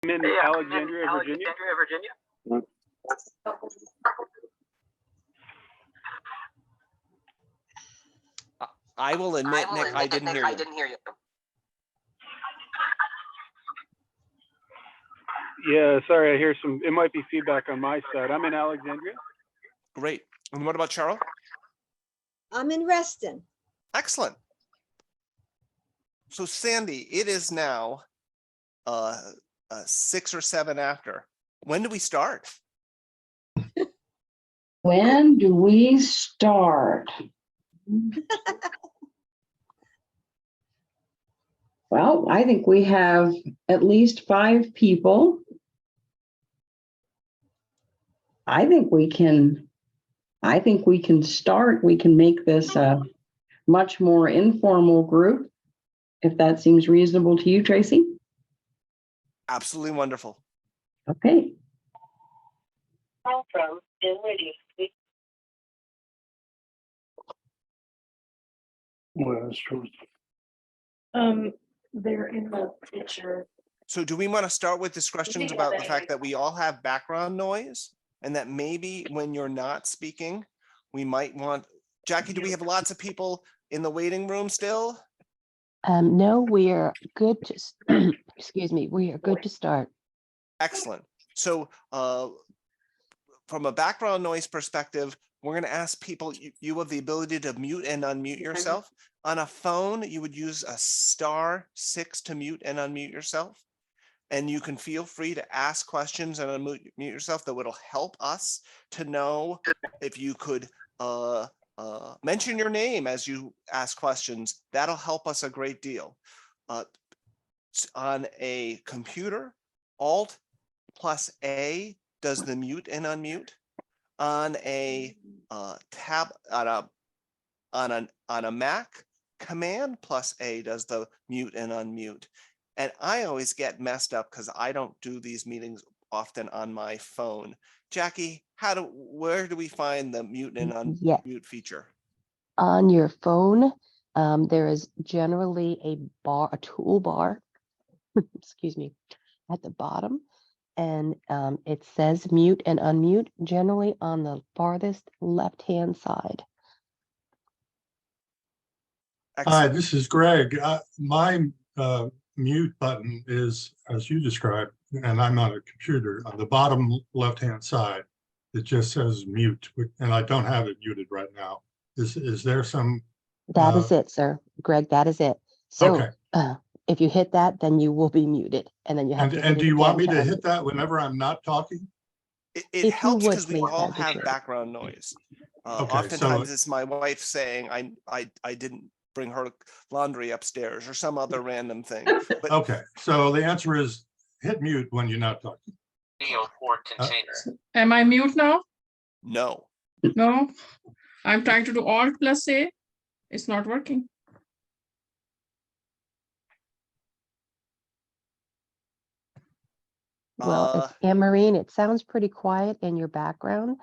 I'm in Alexandria, Virginia. I will admit, Nick, I didn't hear you. Yeah, sorry, I hear it might be feedback on my side. I'm in Alexandria. Great. And what about Cheryl? I'm in Reston. Excellent. So Sandy, it is now 6 or 7 after. When do we start? When do we start? Well, I think we have at least 5 people. I think we can start. We can make this a much more informal group, if that seems reasonable to you, Tracy. Absolutely wonderful. Okay. Call from is ready. Well, that's true. They're in the picture. So do we want to start with discussions about the fact that we all have background noise and that maybe when you're not speaking, we might want, Jackie, do we have lots of people in the waiting room still? No, we are good to, excuse me, we are good to start. Excellent. So from a background noise perspective, we're going to ask people, you have the ability to mute and unmute yourself. On a phone, you would use a *6 to mute and unmute yourself. And you can feel free to ask questions and unmute yourself. That will help us to know if you could mention your name as you ask questions. That'll help us a great deal. On a computer, Alt+A does the mute and unmute. On a tab on a Mac, Command+A does the mute and unmute. And I always get messed up because I don't do these meetings often on my phone. Jackie, where do we find the mute and unmute feature? On your phone, there is generally a toolbar, excuse me, at the bottom. And it says mute and unmute, generally on the farthest left-hand side. Hi, this is Greg. My mute button is, as you described, and I'm on a computer, on the bottom left-hand side. It just says mute, and I don't have it muted right now. Is there some? That is it, sir. Greg, that is it. So okay. If you hit that, then you will be muted. And then you have to. And do you want me to hit that whenever I'm not talking? It helps because we all have background noise. Okay, oftentimes it's my wife saying I didn't bring her laundry upstairs or some other random thing. But, okay, so the answer is hit mute when you're not talking. Am I mute now? No. No. I'm trying to do Alt+A. It's not working. Well, Anne-Marie, it sounds pretty quiet in your background.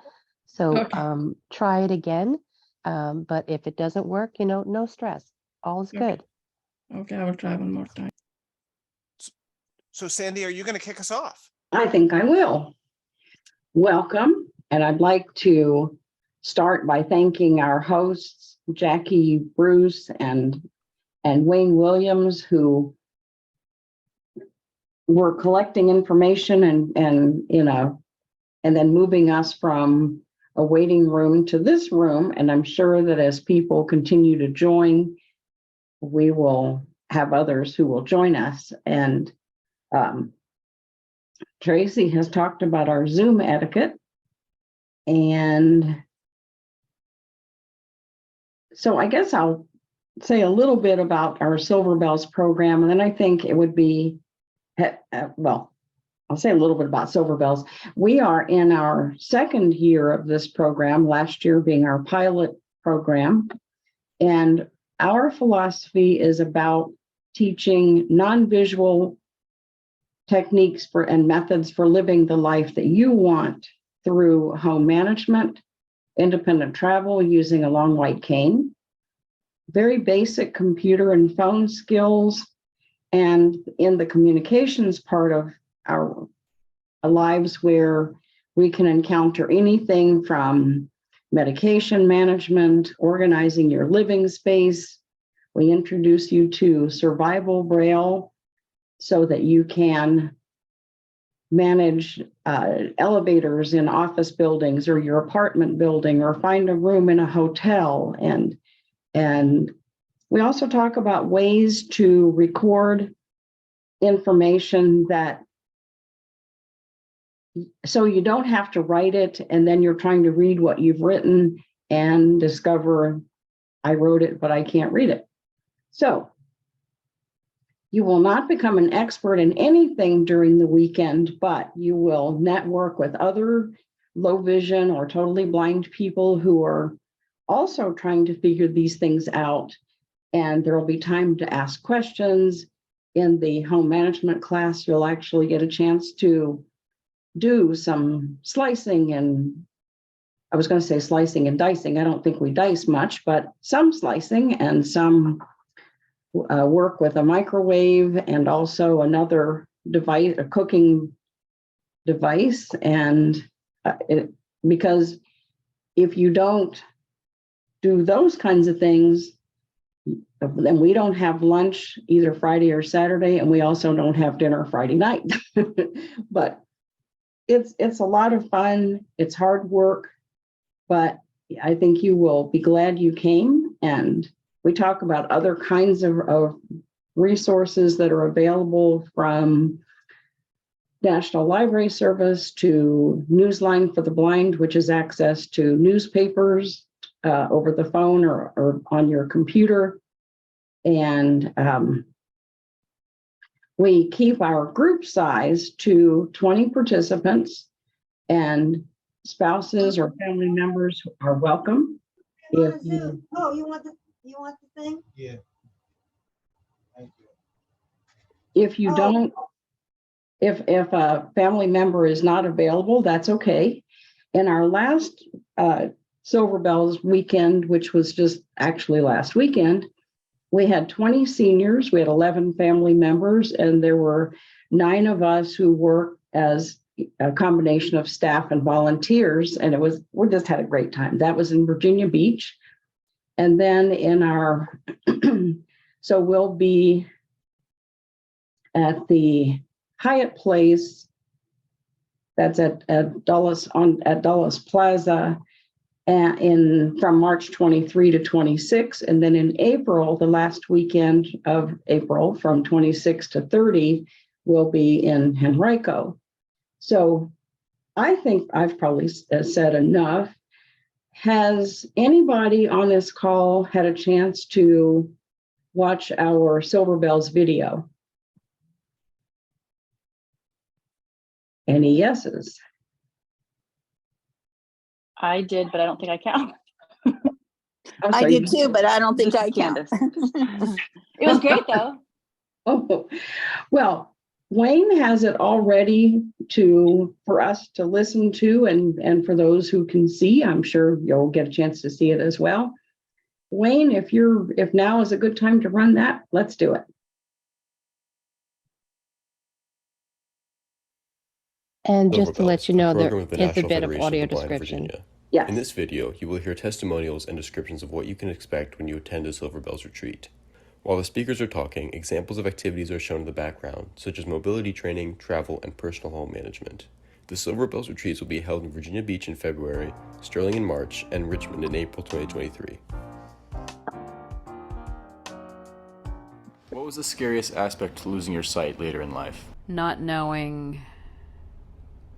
So Okay. try it again. But if it doesn't work, no stress. All is good. Okay, I will try one more time. So Sandy, are you going to kick us off? I think I will. Welcome. And I'd like to start by thanking our hosts, Jackie Bruce and Wayne Williams, who were collecting information and then moving us from a waiting room to this room. And I'm sure that as people continue to join, we will have others who will join us. And Tracy has talked about our Zoom etiquette. And so I guess I'll say a little bit about our Silver Bells program. And then I think it would be, well, I'll say a little bit about Silver Bells. We are in our 2nd year of this program, last year being our pilot program. And our philosophy is about teaching non-visual techniques and methods for living the life that you want through home management, independent travel using a long white cane, very basic computer and phone skills. And in the communications part of our lives where we can encounter anything from medication management, organizing your living space. We introduce you to survival Braille so that you can manage elevators in office buildings or your apartment building, or find a room in a hotel. And we also talk about ways to record information so you don't have to write it and then you're trying to read what you've written and discover I wrote it, but I can't read it. So you will not become an expert in anything during the weekend, but you will network with other low vision or totally blind people who are also trying to figure these things out. And there will be time to ask questions. In the home management class, you'll actually get a chance to do some slicing and, I was going to say slicing and dicing. I don't think we dice much, but some slicing and some work with a microwave and also another device, a cooking device. And because if you don't do those kinds of things, then we don't have lunch either Friday or Saturday, and we also don't have dinner Friday night. But it's a lot of fun. It's hard work, but I think you will be glad you came. And we talk about other kinds of resources that are available, from National Library Service to Newsline for the Blind, which is access to newspapers over the phone or on your computer. And we keep our group size to 20 participants, and spouses or family members are welcome. If you, Oh, you want the thing? Yeah. Thank you. if you don't, if a family member is not available, that's okay. In our last Silver Bells weekend, which was just actually last weekend, we had 20 seniors, we had 11 family members, and there were 9 of us who worked as a combination of staff and volunteers. And we just had a great time. That was in Virginia Beach. And then in our, so we'll be at the Hyatt Place, that's at Dulles Plaza, from March 23 to 26. And then in April, the last weekend of April, from 26 to 30, will be in Henrico. So I think I've probably said enough. Has anybody on this call had a chance to watch our Silver Bells video? Any yeses? I did, but I don't think I count. I'm I sorry, did too, but I don't think This I is count. Candace. It was great though. Oh, well, Wayne has it all ready for us to listen to, and for those who can see, I'm sure you'll get a chance to see it as well. Wayne, if now is a good time to run that, let's do it. And just to Silver let Bells, you know, a there program of the is a National bit of Federation audio of the Blind, description. Virginia. Yes. In this video, you will hear testimonials and descriptions of what you can expect when you attend a Silver Bells retreat. While the speakers are talking, examples of activities are shown in the background, such as mobility training, travel, and personal home management. The Silver Bells retreats will be held in Virginia Beach in February, Sterling in March, and Richmond in April 2023. What was the scariest aspect to losing your sight later in life? Not knowing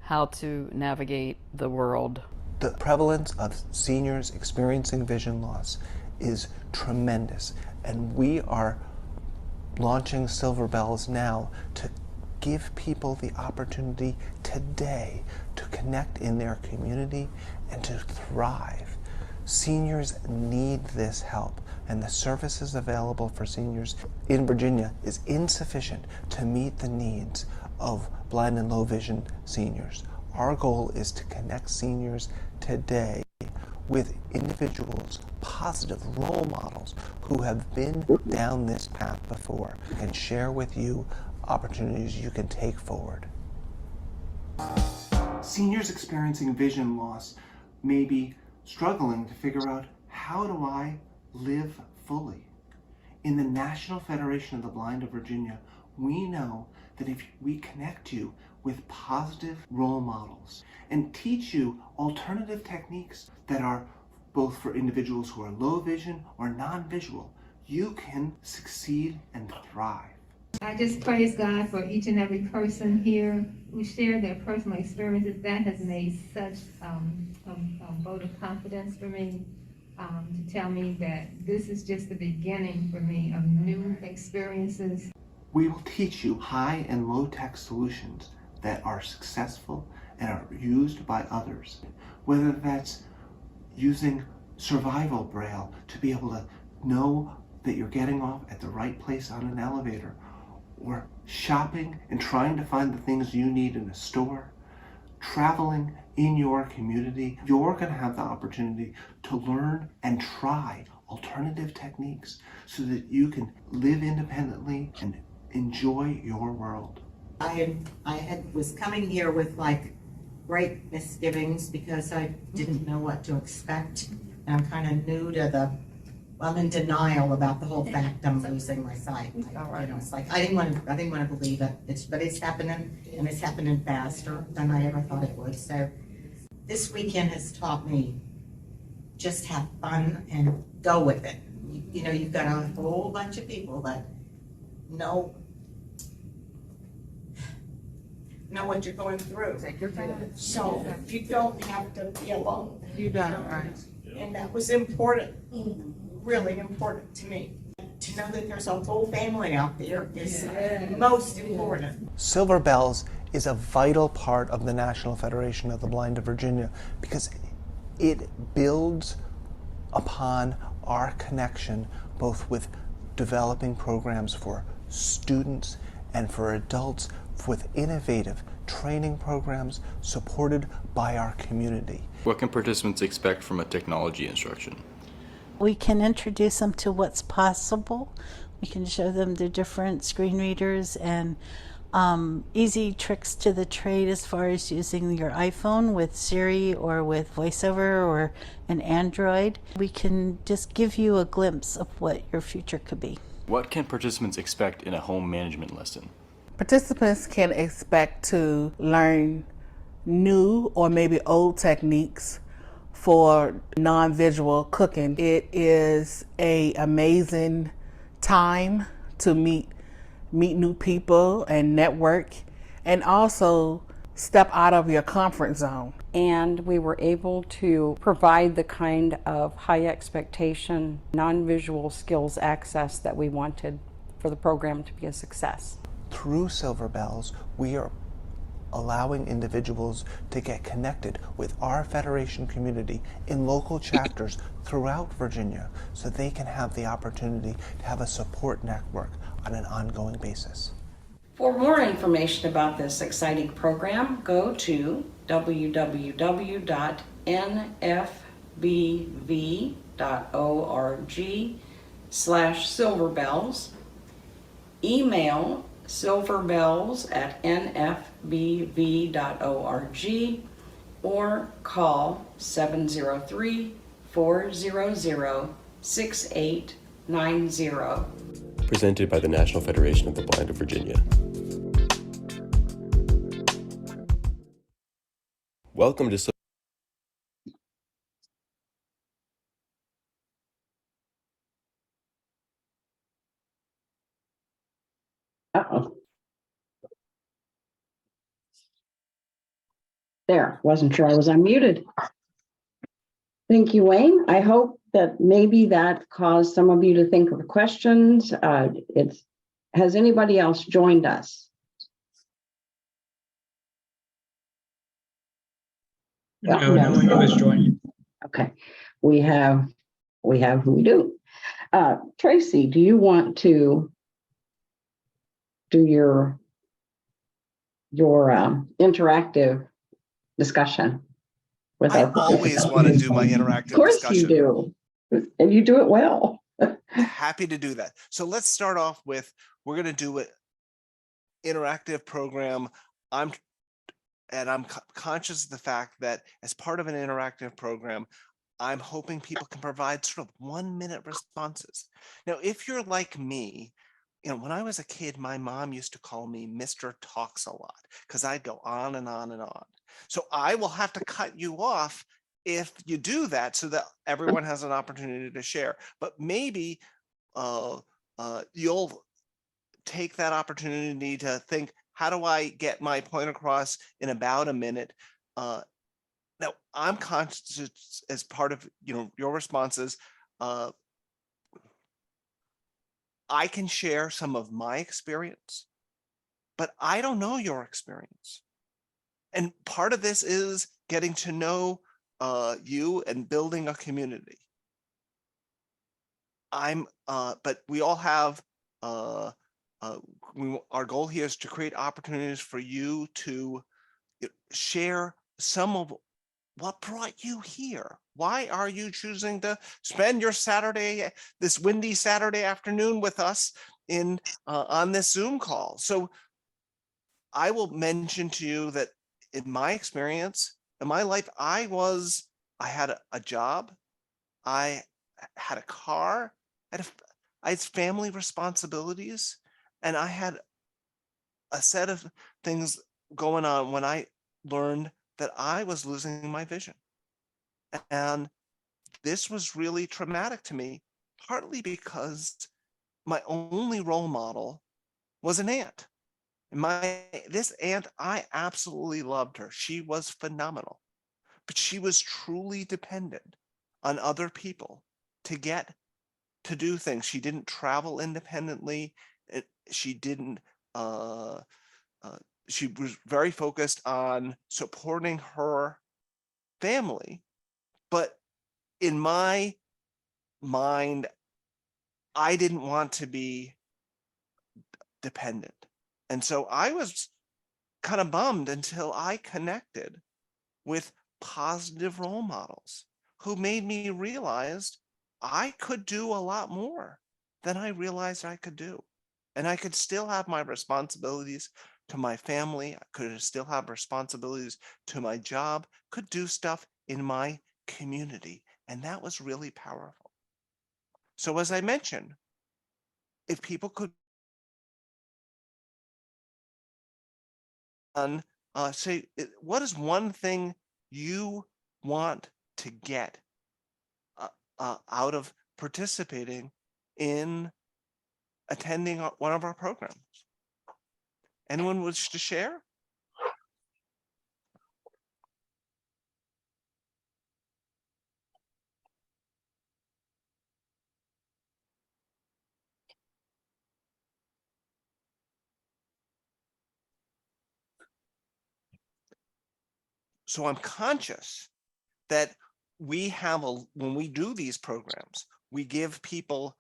how to navigate the world. The prevalence of seniors experiencing vision loss is tremendous, and we are launching Silver Bells now to give people the opportunity today to connect in their community and to thrive. Seniors need this help, and the services available for seniors in Virginia is insufficient to meet the needs of blind and low vision seniors. Our goal is to connect seniors today with individuals, positive role models who have been down this path before and share with you opportunities you can take forward. Seniors experiencing vision loss may be struggling to figure out, how do I live fully? In the National Federation of the Blind of Virginia, we know that if we connect you with positive role models and teach you alternative techniques that are both for individuals who are low vision or non-visual, you can succeed and thrive. I just praise God for each and every person here who shared their personal experiences. That has made such a vote of confidence for me, to tell me that this is just the beginning for me of new experiences. We will teach you high and low tech solutions that are successful and are used by others, whether that's using survival braille to be able to know that you're getting off at the right place on an elevator, or shopping and trying to find the things you need in a store, traveling in your community. You're going to have the opportunity to learn and try alternative techniques so that you can live independently and enjoy your world. I was coming here with like great misgivings because I didn't know what to expect. And I'm kind of new to I'm in denial about the whole fact I'm losing my sight. It's like I didn't want to believe it. But it's happening, and it's happening faster than I ever thought it would. So this weekend has taught me just have fun and go with it. You've got a whole bunch of people that know what you're going through. So you don't have to be alone. You got it right. And that was important, really important to me. To know that there's a whole family out there is most important. Silver Bells is a vital part of the National Federation of the Blind of Virginia because it builds upon our connection both with developing programs for students and for adults with innovative training programs supported by our community. What can participants expect from a technology instruction? We can introduce them to what's possible. We can show them the different screen readers and easy tricks to the trade as far as using your iPhone with Siri or with VoiceOver or an Android. We can just give you a glimpse of what your future could be. What can participants expect in a home management lesson? Participants can expect to learn new or maybe old techniques for non-visual cooking. It is an amazing time to meet new people and network, and also step out of your comfort zone. And we were able to provide the kind of high expectation, non-visual skills access that we wanted for the program to be a success. Through Silver Bells, we are allowing individuals to get connected with our Federation community in local chapters throughout Virginia so they can have the opportunity to have a support network on an ongoing basis. For more information about this exciting program, go to www.nfbv.org/silverbells. Email silverbells@nfbv.org or call 703-400-6890. Presented by the National Federation of the Blind of Virginia. Welcome to Uh-oh. There, wasn't sure I was unmuted. Thank you, Wayne. I hope that maybe that caused some of you to think of questions. Has anybody else joined us? No, he was joining. Okay, we have who we do. Tracy, do you want to do your interactive discussion with I our always want to do my interactive discussion. Of course you do, and you do it well. Happy to do that. So let's start off with, we're going to do an interactive program. I'm and I'm conscious of the fact that as part of an interactive program, I'm hoping people can provide sort of 1-minute responses. Now, if you're like me, you know, when I was a kid, my mom used to call me Mr. Talks a Lot because I'd go on and on and on. So I will have to cut you off if you do that so that everyone has an opportunity to share. But maybe you'll take that opportunity to think, how do I get my point across in about a minute? Now, I'm conscious as part of, you know, your responses. I can share some of my experience, but I don't know your experience. And part of this is getting to know you and building a community. But we all have, our goal here is to create opportunities for you to share some of what brought you here. Why are you choosing to spend your Saturday, this windy Saturday afternoon with us in on this Zoom call? So I will mention to you that in my experience, in my life, I had a job, I had a car, I had family responsibilities, and I had a set of things going on when I learned that I was losing my vision. And this was really traumatic to me, partly because my only role model was an aunt. This aunt, I absolutely loved her. She was phenomenal, but she was truly dependent on other people to do things. She didn't travel independently. She didn't, she was very focused on supporting her family. But in my mind, I didn't want to be dependent. And so I was kind of bummed until I connected with positive role models who made me realize I could do a lot more than I realized I could do. And I could still have my responsibilities to my family. I could still have responsibilities to my job, could do stuff in my community. And that was really powerful. So as I mentioned, if people could say, what is one thing you want to get out of participating in attending one of our programs? Anyone wish to share? So I'm conscious that when we do these programs, we give people,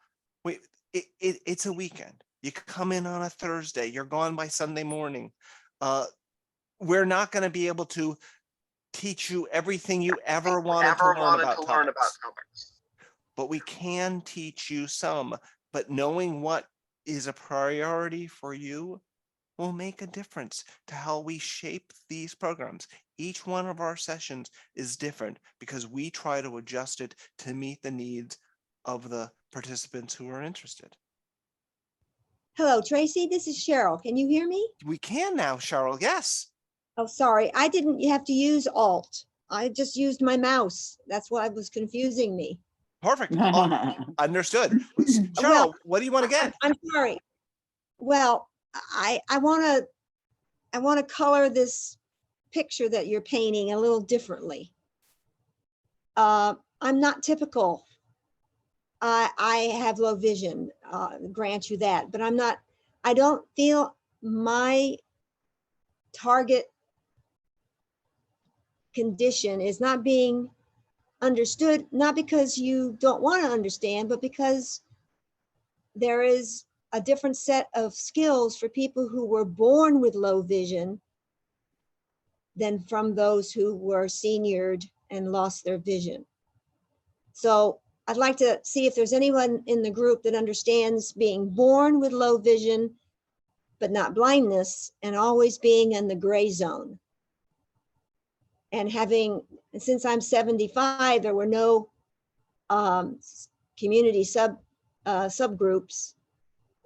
it's a weekend. You come in on a Thursday, you're gone by Sunday morning. We're not going to be able to teach you everything you ever wanted to learn about topics. But we can teach you some, but knowing what is a priority for you will make a difference to how we shape these programs. Each one of our sessions is different because we try to adjust it to meet the needs of the participants who are interested. Hello, Tracy. This is Cheryl. Can you hear me? We can now, Cheryl. Yes. Oh, sorry. I didn't have to use Alt. I just used my mouse. That's why it was confusing me. Perfect. Understood. Cheryl, well, what do you want to get? I'm sorry. Well, I want to color this picture that you're painting a little differently. I'm not typical. I have low vision, grant you that, but I don't feel my target condition is not being understood, not because you don't want to understand, but because there is a different set of skills for people who were born with low vision than from those who were seniored and lost their vision. So I'd like to see if there's anyone in the group that understands being born with low vision, but not blindness, and always being in the gray zone. And since I'm 75, there were no community subgroups.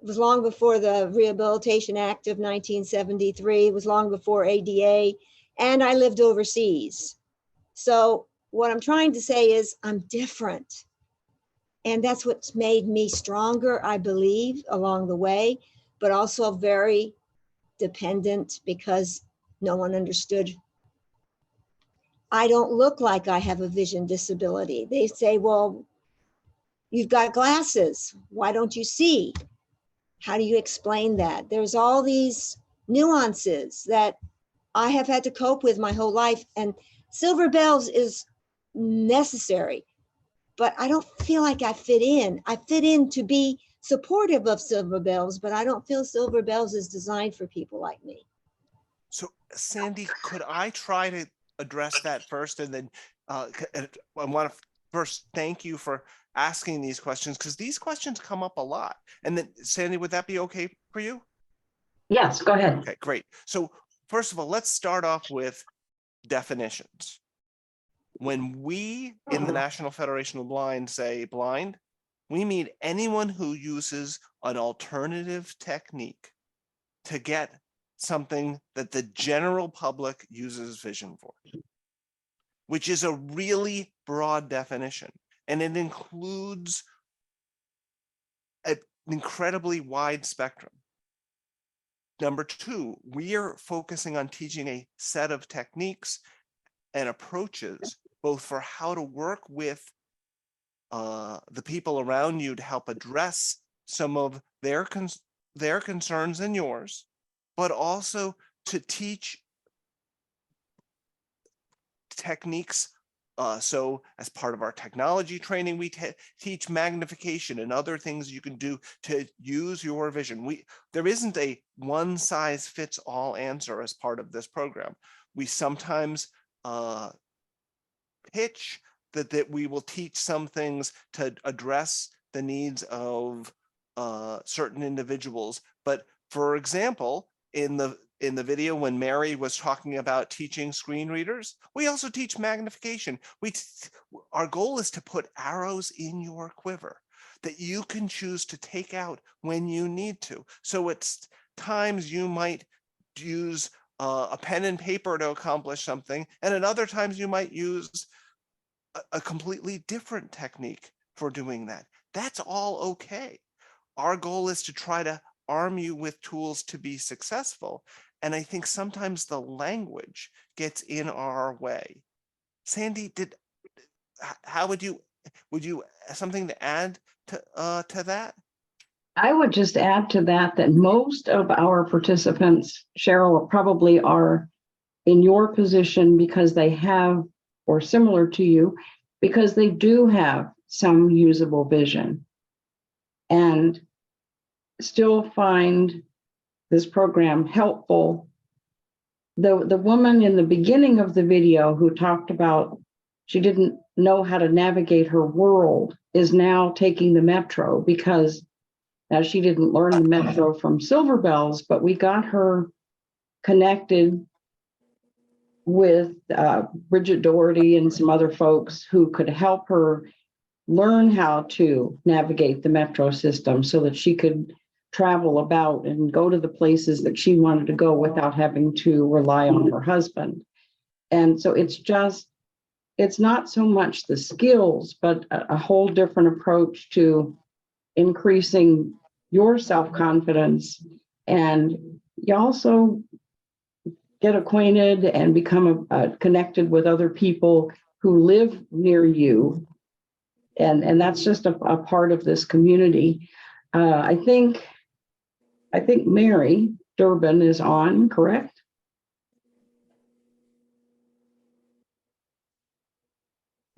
It was long before the Rehabilitation Act of 1973. It was long before ADA, and I lived overseas. So what I'm trying to say is I'm different. And that's what's made me stronger, I believe, along the way, but also very dependent because no one understood. I don't look like I have a vision disability. They say, well, you've got glasses. Why don't you see? How do you explain that? There's all these nuances that I have had to cope with my whole life. And Silver Bells is necessary, but I don't feel like I fit in. I fit in to be supportive of Silver Bells, but I don't feel Silver Bells is designed for people like me. So Sandy, could I try to address that first? And then I want to first thank you for asking these questions, because these questions come up a lot. And then Sandy, would that be okay for you? Yes, go ahead. Okay, great. So first of all, let's start off with definitions. When we in the National Federation of Blind say blind, we mean anyone who uses an alternative technique to get something that the general public uses vision for, which is a really broad definition. And it includes an incredibly wide spectrum. Number two, we are focusing on teaching a set of techniques and approaches, both for how to work with the people around you to help address some of their concerns and yours, but also to teach techniques. So as part of our technology training, we teach magnification and other things you can do to use your vision. There isn't a one size fits all answer as part of this program. We sometimes pitch that we will teach some things to address the needs of certain individuals. But for example, in the video when Mary was talking about teaching screen readers, we also teach magnification. Our goal is to put arrows in your quiver that you can choose to take out when you need to. So it's times you might use a pen and paper to accomplish something, and at other times you might use a completely different technique for doing that. That's all okay. Our goal is to try to arm you with tools to be successful. And I think sometimes the language gets in our way. Sandy, how would you something to add to that? I would just add to that most of our participants, Cheryl, probably are in your position because they have, or similar to you, because they do have some usable vision and still find this program helpful. The woman in the beginning of the video who talked about she didn't know how to navigate her world is now taking the metro because now she didn't learn the metro from Silver Bells, but we got her connected with Bridget Doherty and some other folks who could help her learn how to navigate the metro system so that she could travel about and go to the places that she wanted to go without having to rely on her husband. And so it's not so much the skills, but a whole different approach to increasing your self-confidence. And you also get acquainted and become connected with other people who live near you. And that's just a part of this community. I think Mary Durbin is on, correct?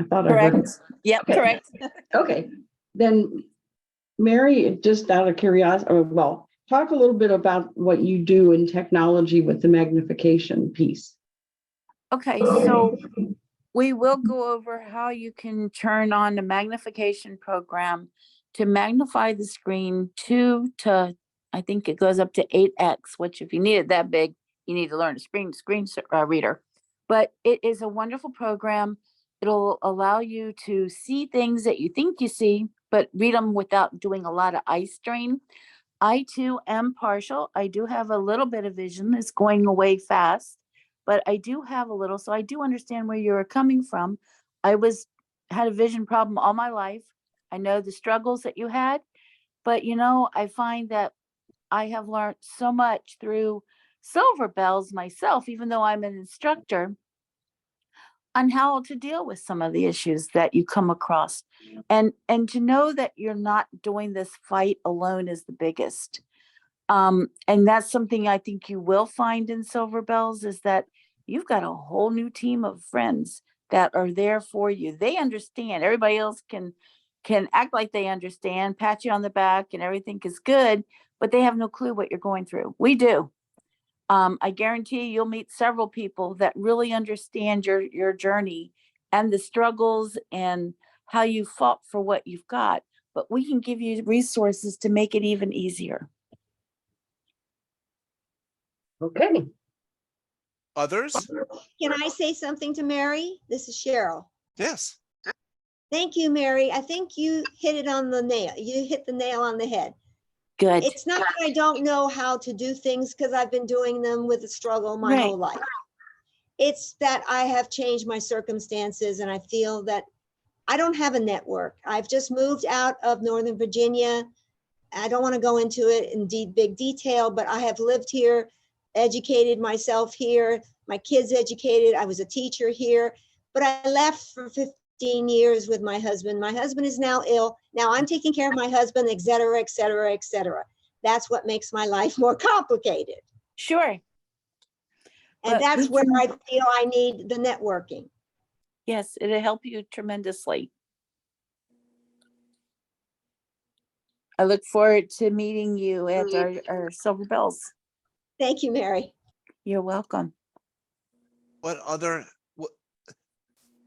I thought I heard. Yep, Okay. correct. Okay, then Mary, just out of curiosity, well, talk a little bit about what you do in technology with the magnification piece. Okay, so we will go over how you can turn on the magnification program to magnify the screen 2 to, I think it goes up to 8x, which if you need it that big, you need to learn a screen reader. but it is a wonderful program. It'll allow you to see things that you think you see, but read them without doing a lot of eye strain. I too am partial. I do have a little bit of vision. It's going away fast, but I do have a little, so I do understand where you're coming from. I had a vision problem all my life. I know the struggles that you had, but I find that I have learned so much through Silver Bells myself, even though I'm an instructor, on how to deal with some of the issues that you come across. And to know that you're not doing this fight alone is the biggest. And that's something I think you will find in Silver Bells, is that you've got a whole new team of friends that are there for you. They understand. Everybody else can act like they understand, pat you on the back, and everything is good, but they have no clue what you're going through. We do. I guarantee you'll meet several people that really understand your journey and the struggles and how you fought for what you've got. But we can give you resources to make it even easier. Okay. Others? Can I say something to Mary? This is Cheryl. Yes. Thank you, Mary. I think you hit it on the nail. You hit the nail on the head. Good. It's not that I don't know how to do things, because I've been doing them with a struggle my whole life. It's that I have changed my circumstances, and I feel that I don't have a network. I've just moved out of Northern Virginia. I don't want to go into it in big detail, but I have lived here, educated myself here, my kids educated. I was a teacher here, but I left for 15 years with my husband. My husband is now ill. Now I'm taking care of my husband, et cetera, et cetera, et cetera. That's what makes my life more complicated. Sure. And that's where I feel I need the networking. Yes, it'll help you tremendously. I look forward to meeting you at our Silver Bells. Thank you, Mary. You're welcome.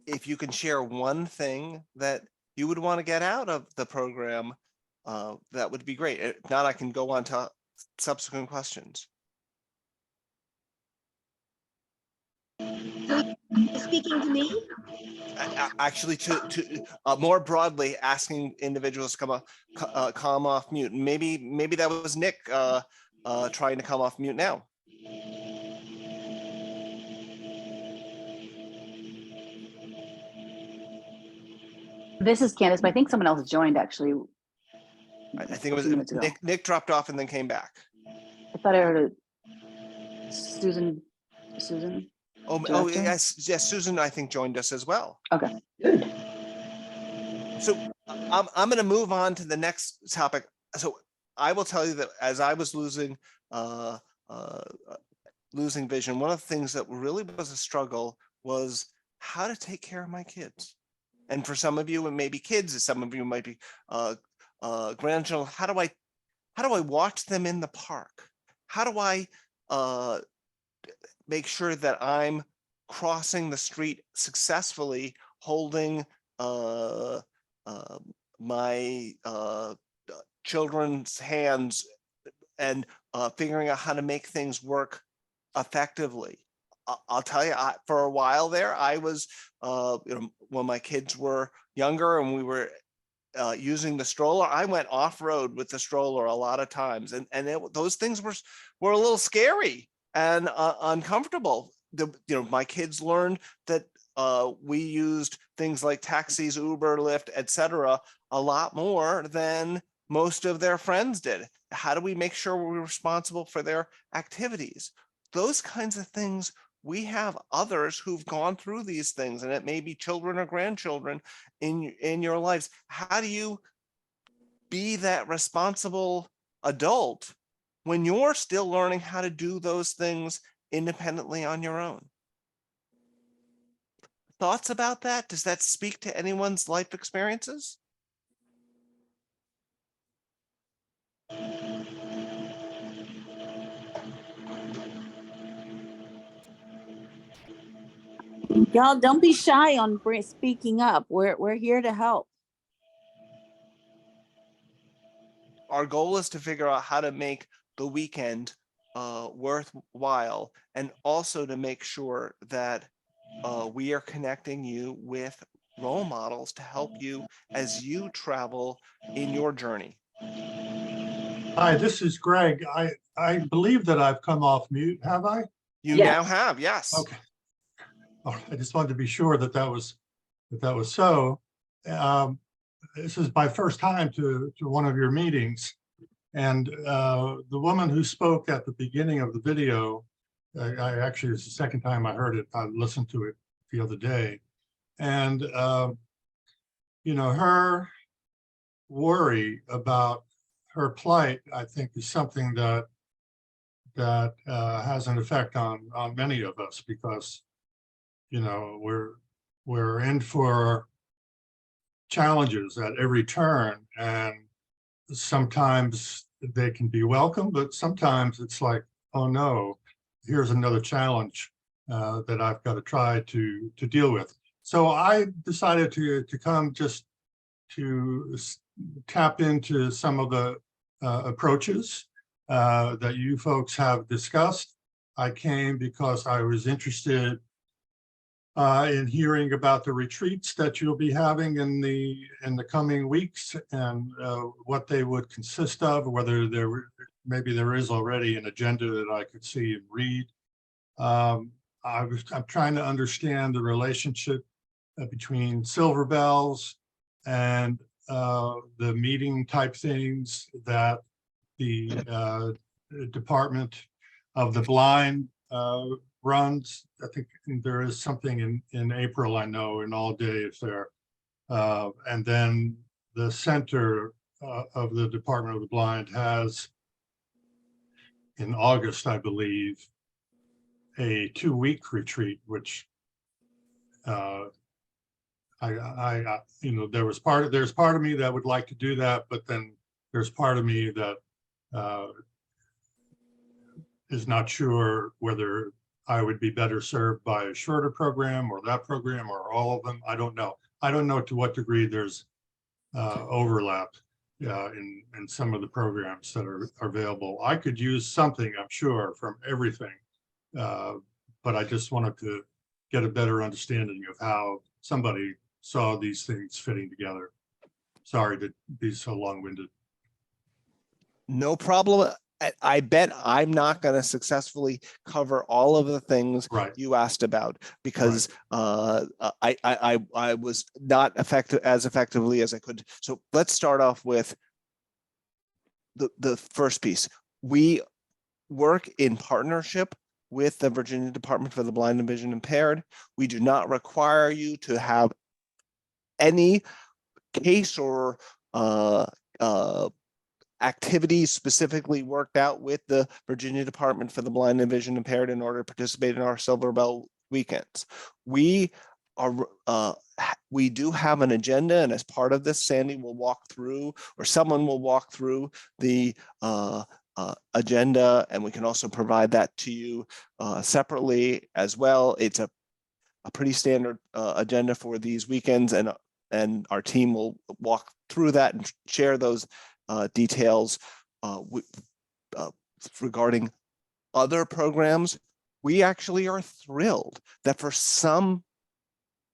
If you can share one thing that you would want to get out of the program, that would be great. If not, I can go on to subsequent questions. Speaking to me? Actually, to more broadly, asking individuals to come off mute. Maybe that was Nick trying to come off mute now. This is Candace, but I think someone else joined actually. I think it was Nick dropped off and then came back. I thought I heard Susan. Oh yes, Susan, I think, joined us as well. Okay. So I'm going to move on to the next topic. So I will tell you that as I was losing vision, one of the things that really was a struggle was how to take care of my kids. And for some of you, it may be kids, and some of you might be grandchildren. How do I watch them in the park? How do I make sure that I'm crossing the street successfully, holding my children's hands and figuring out how to make things work effectively? I'll tell you, for a while there, I was, when my kids were younger and we were using the stroller, I went off-road with the stroller a lot of times, and those things were a little scary and uncomfortable. My kids learned that we used things like taxis, Uber, Lyft, etc., a lot more than most of their friends did. How do we make sure we're responsible for their activities? Those kinds of things. We have others who've gone through these things, and it may be children or grandchildren in your lives. How do you be that responsible adult when you're still learning how to do those things independently on your own? Thoughts about that? Does that speak to anyone's life experiences? Y'all don't be shy on speaking up. We're here to help. Our goal is to figure out how to make the weekend worthwhile, and also to make sure that we are connecting you with role models to help you as you travel in your journey. Hi, this is Greg. I believe that I've come off mute, have I? You now have, yes. Okay. All right, I just wanted to be sure that that was so. This is my first time to one of your meetings, and the woman who spoke at the beginning of the video, I actually, it's the second time I heard it. I listened to it the other day, and you know, her worry about her plight, I think, is something that has an effect on many of us, because you know, we're in for challenges at every turn, and sometimes they can be welcome, but sometimes it's like, oh no, here's another challenge that I've got to try to deal with. So I decided to come just to tap into some of the approaches that you folks have discussed. I came because I was interested in hearing about the retreats that you'll be having in the coming weeks, and what they would consist of, whether maybe there is already an agenda that I could see and read. I'm trying to understand the relationship between Silver Bells and the meeting type things that the Department of the Blind runs. I think there is something in April, I know, in all day affair. And then the center of the Department of the Blind has, in August, I believe, a 2-week retreat, which you know, there's part of me that would like to do that, but then there's part of me that is not sure whether I would be better served by a shorter program or that program or all of them. I don't know. I don't know to what degree there's overlap in some of the programs that are available. I could use something, I'm sure, from everything, but I just wanted to get a better understanding of how somebody saw these things fitting together. Sorry to be so long-winded. No problem. I bet I'm not going to successfully cover all of the things you asked about, because I was not as effectively as I could. So let's start off with the first piece. We work in partnership with the Virginia Department for the Blind and Vision Impaired. We do not require you to have any case or activities specifically worked out with the Virginia Department for the Blind and Vision Impaired in order to participate in our Silver Bell weekends. We do have an agenda, and as part of this, Sandy will walk through, or someone will walk through the agenda, and we can also provide that to you separately as well. It's a pretty standard agenda for these weekends, and our team will walk through that and share those details regarding other programs. We actually are thrilled that for some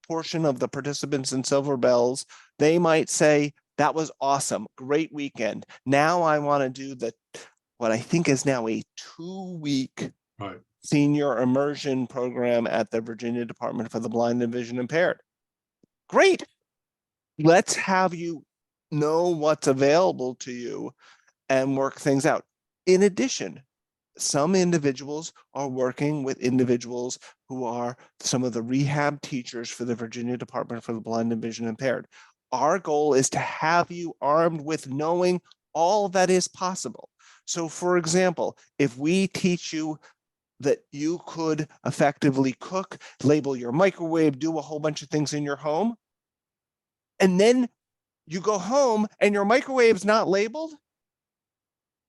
portion of the participants in Silver Bells, they might say, that was awesome, great weekend. Now I want to do what I think is now a 2-week senior immersion program at the Virginia Department for the Blind and Vision Impaired. Great. Let's have you know what's available to you and work things out. In addition, some individuals are working with individuals who are some of the rehab teachers for the Virginia Department for the Blind and Vision Impaired. Our goal is to have you armed with knowing all that is possible. So for example, if we teach you that you could effectively cook, label your microwave, do a whole bunch of things in your home, and then you go home and your microwave's not labeled,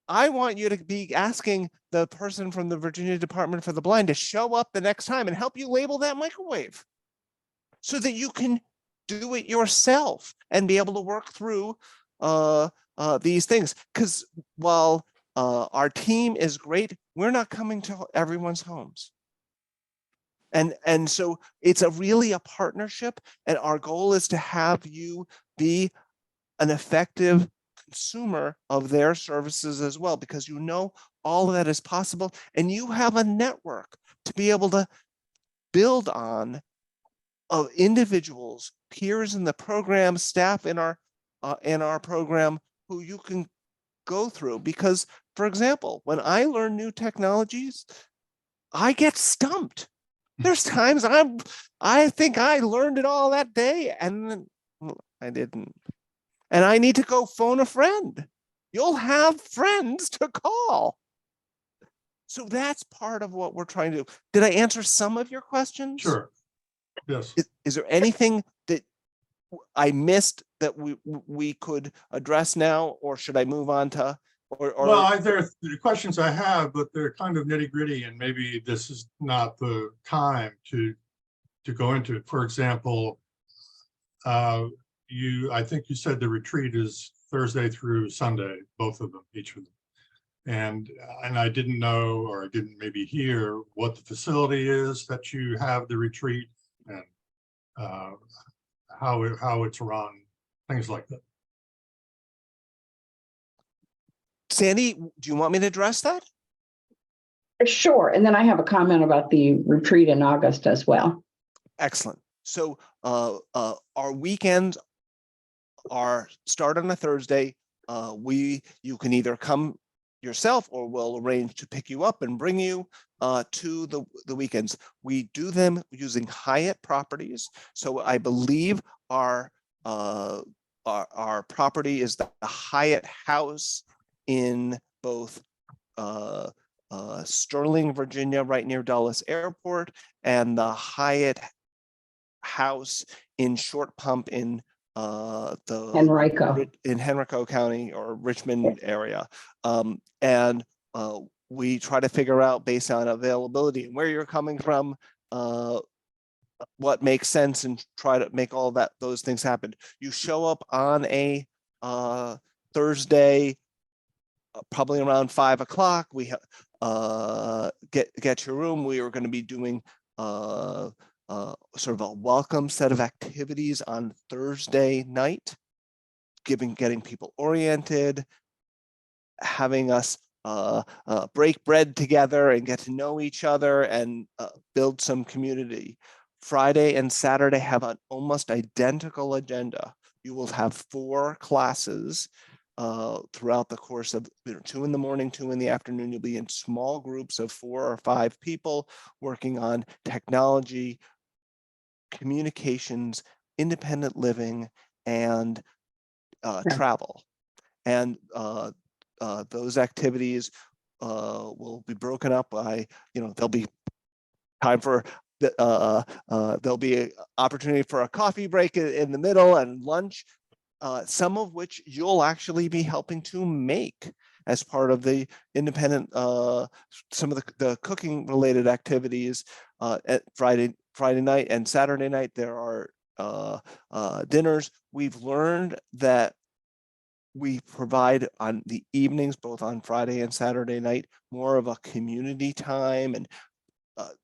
I want you to be asking the person from the Virginia Department for the Blind to show up the next time and help you label that microwave so that you can do it yourself and be able to work through these things. Because while our team is great, we're not coming to everyone's homes. And so it's really a partnership, and our goal is to have you be an effective consumer of their services as well, because you know all of that is possible, and you have a network to be able to build on of individuals, peers in the program, staff in our program, who you can go through. Because, for example, when I learn new technologies, I get stumped. There's times I think I learned it all that day, and then I didn't. And I need to go phone a friend. You'll have friends to call. So that's part of what we're trying to do. Did I answer some of your questions? Sure. Yes. Is there anything that I missed that we could address now, or should I move on to? Well, there are questions I have, but they're kind of nitty gritty, and maybe this is not the time to go into it. For example, I think you said the retreat is Thursday through Sunday, both of them, each of them. And I didn't know, or I didn't maybe hear what the facility is that you have the retreat, and how it's run, things like that. Sandy, do you want me to address that? Sure. And then I have a comment about the retreat in August as well. Excellent. So our weekends start on a Thursday. You can either come yourself, or we'll arrange to pick you up and bring you to the weekends. We do them using Hyatt properties. So I believe our property is the Hyatt House in both Sterling, Virginia, right near Dulles Airport, and the Hyatt House in Short Pump in Henrico County or Richmond area. And we try to figure out, based on availability and where you're coming from, what makes sense, and try to make all those things happen. You show up on a Thursday, probably around 5 o'clock. We get your room. We are going to be doing sort of a welcome set of activities on Thursday night, getting people oriented, having us break bread together and get to know each other, and build some community. Friday and Saturday have an almost identical agenda. You will have 4 classes throughout the course of 2 in the morning, 2 in the afternoon. You'll be in small groups of 4 or 5 people working on technology, communications, independent living, and travel. And those activities will be broken up by, there'll be time for there'll be an opportunity for a coffee break in the middle, and lunch, some of which you'll actually be helping to make as part of the independent, some of the cooking related activities. At Friday night and Saturday night, there are dinners. We've learned that we provide on the evenings, both on Friday and Saturday night, more of a community time, and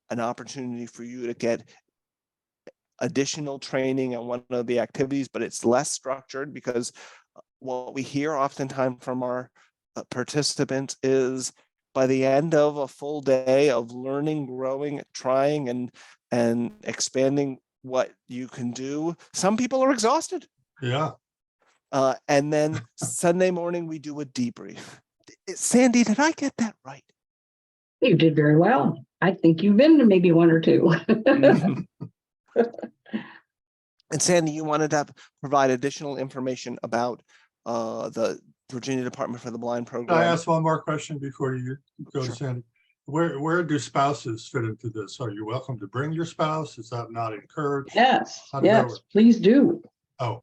an opportunity for you to get additional training on one of the activities, but it's less structured, because what we hear oftentimes from our participants is, by the end of a full day of learning, growing, trying, and expanding what you can do, some people are exhausted. Yeah. And then Sunday morning, we do a debrief. Sandy, did I get that right? You did very well. I think you've been to maybe 1 or 2. And Sandy, you wanted to provide additional information about the Virginia Department for the Blind program. Can I ask one more question before you go to Sandy? Where do spouses fit into this? Are you welcome to bring your spouse? Is that not encouraged? Yes, please do. Oh,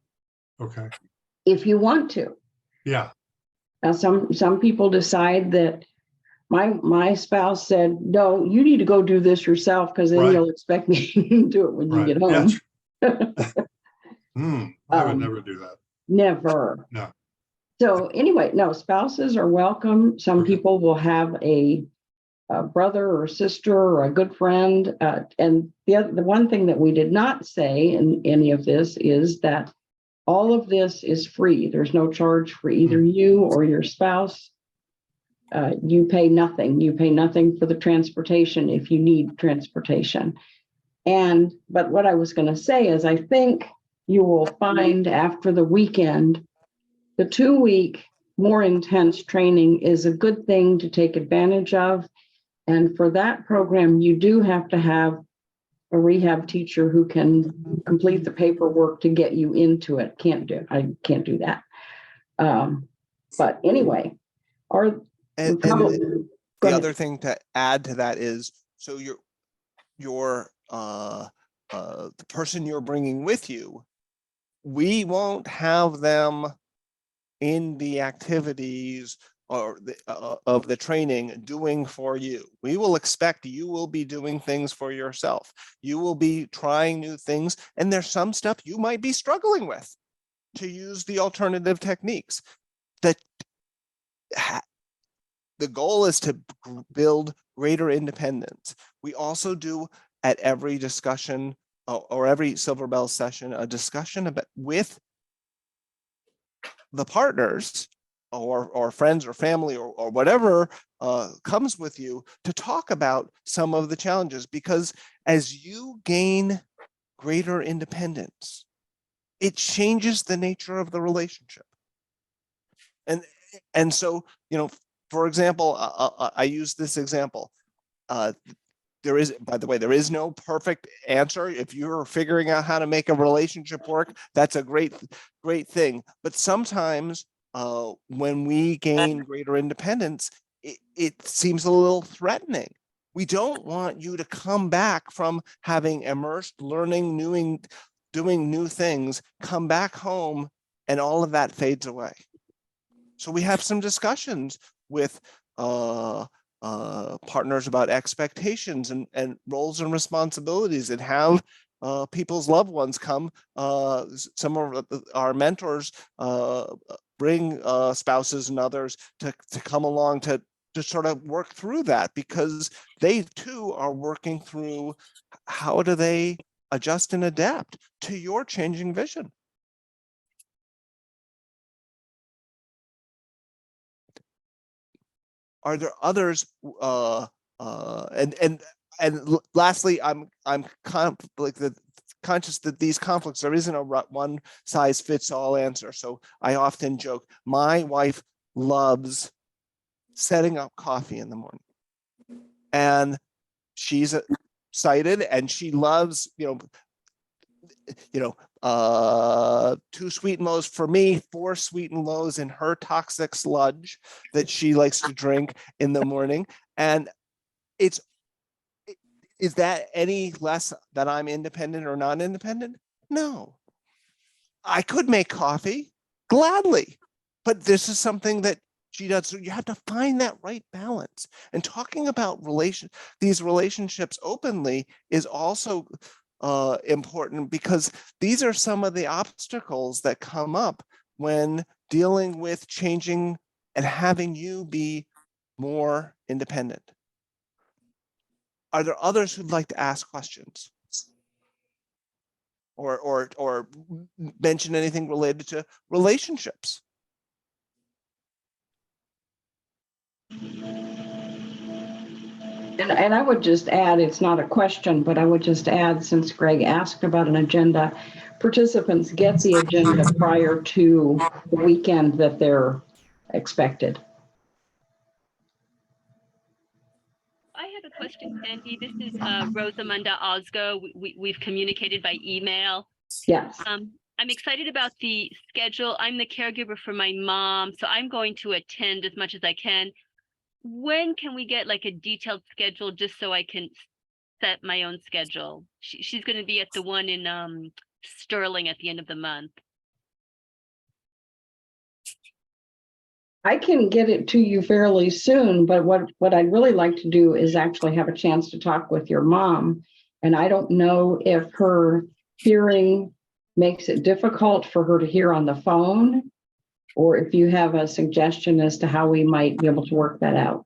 okay. If you want to. Yeah. Now, some people decide that. My spouse said, no, you need to go do this yourself, because then you'll expect me to do it when you get home. I would never do that. Never. No. So anyway, no, spouses are welcome. Some people will have a a brother or sister or a good friend. And the one thing that we did not say in any of this is that all of this is free. There's no charge for either you or your spouse. You pay nothing. You pay nothing for the transportation if you need transportation. But what I was going to say is I think you will find after the weekend, the 2-week more intense training is a good thing to take advantage of. And for that program, you do have to have a rehab teacher who can complete the paperwork to get you into it. I can't do that. But anyway, the other thing to add to that is, so the person you're bringing with you, we won't have them in the activities or of the training doing for you. We will expect you will be doing things for yourself. You will be trying new things, and there's some stuff you might be struggling with to use the alternative techniques. The goal is to build greater independence. We also do at every discussion or every Silver Bell session, a discussion with the partners or friends or family or whatever comes with you to talk about some of the challenges, because as you gain greater independence, it changes the nature of the relationship. And so, for example, I use this example. By the way, there is no perfect answer. If you're figuring out how to make a relationship work, that's a great thing. But sometimes when we gain greater independence, it seems a little threatening. We don't want you to come back from having immersed learning, doing new things, come back home and all of that fades away. So we have some discussions with partners about expectations and roles and responsibilities, and have people's loved ones come. Some of our mentors bring spouses and others to come along to sort of work through that, because they too are working through how do they adjust and adapt to your changing vision. Are there others? And lastly, I'm conscious that these conflicts, there isn't a one size fits all answer. So I often joke, my wife loves setting up coffee in the morning, and she's excited, and she loves, 2 sweet and lows for me, 4 sweet and lows in her toxic sludge that she likes to drink in the morning. And is that any less that I'm independent or not independent? No. I could make coffee gladly, but this is something that she does. So you have to find that right balance. And talking about these relationships openly is also important, because these are some of the obstacles that come up when dealing with changing and having you be more independent. Are there others who'd like to ask questions or mention anything related to relationships? And I would just add, it's not a question, but I would just add, since Greg asked about an agenda, participants get the agenda prior to the weekend that they're expected. I have a question, Sandy. This is Rosamunda Osgo. We've communicated by email. Yes. I'm excited about the schedule. I'm the caregiver for my mom, so I'm going to attend as much as I can. When can we get like a detailed schedule, just so I can set my own schedule? She's going to be at the one in Sterling at the end of the month. I can get it to you fairly soon, but what I'd really like to do is actually have a chance to talk with your mom. And I don't know if her hearing makes it difficult for her to hear on the phone, or if you have a suggestion as to how we might be able to work that out.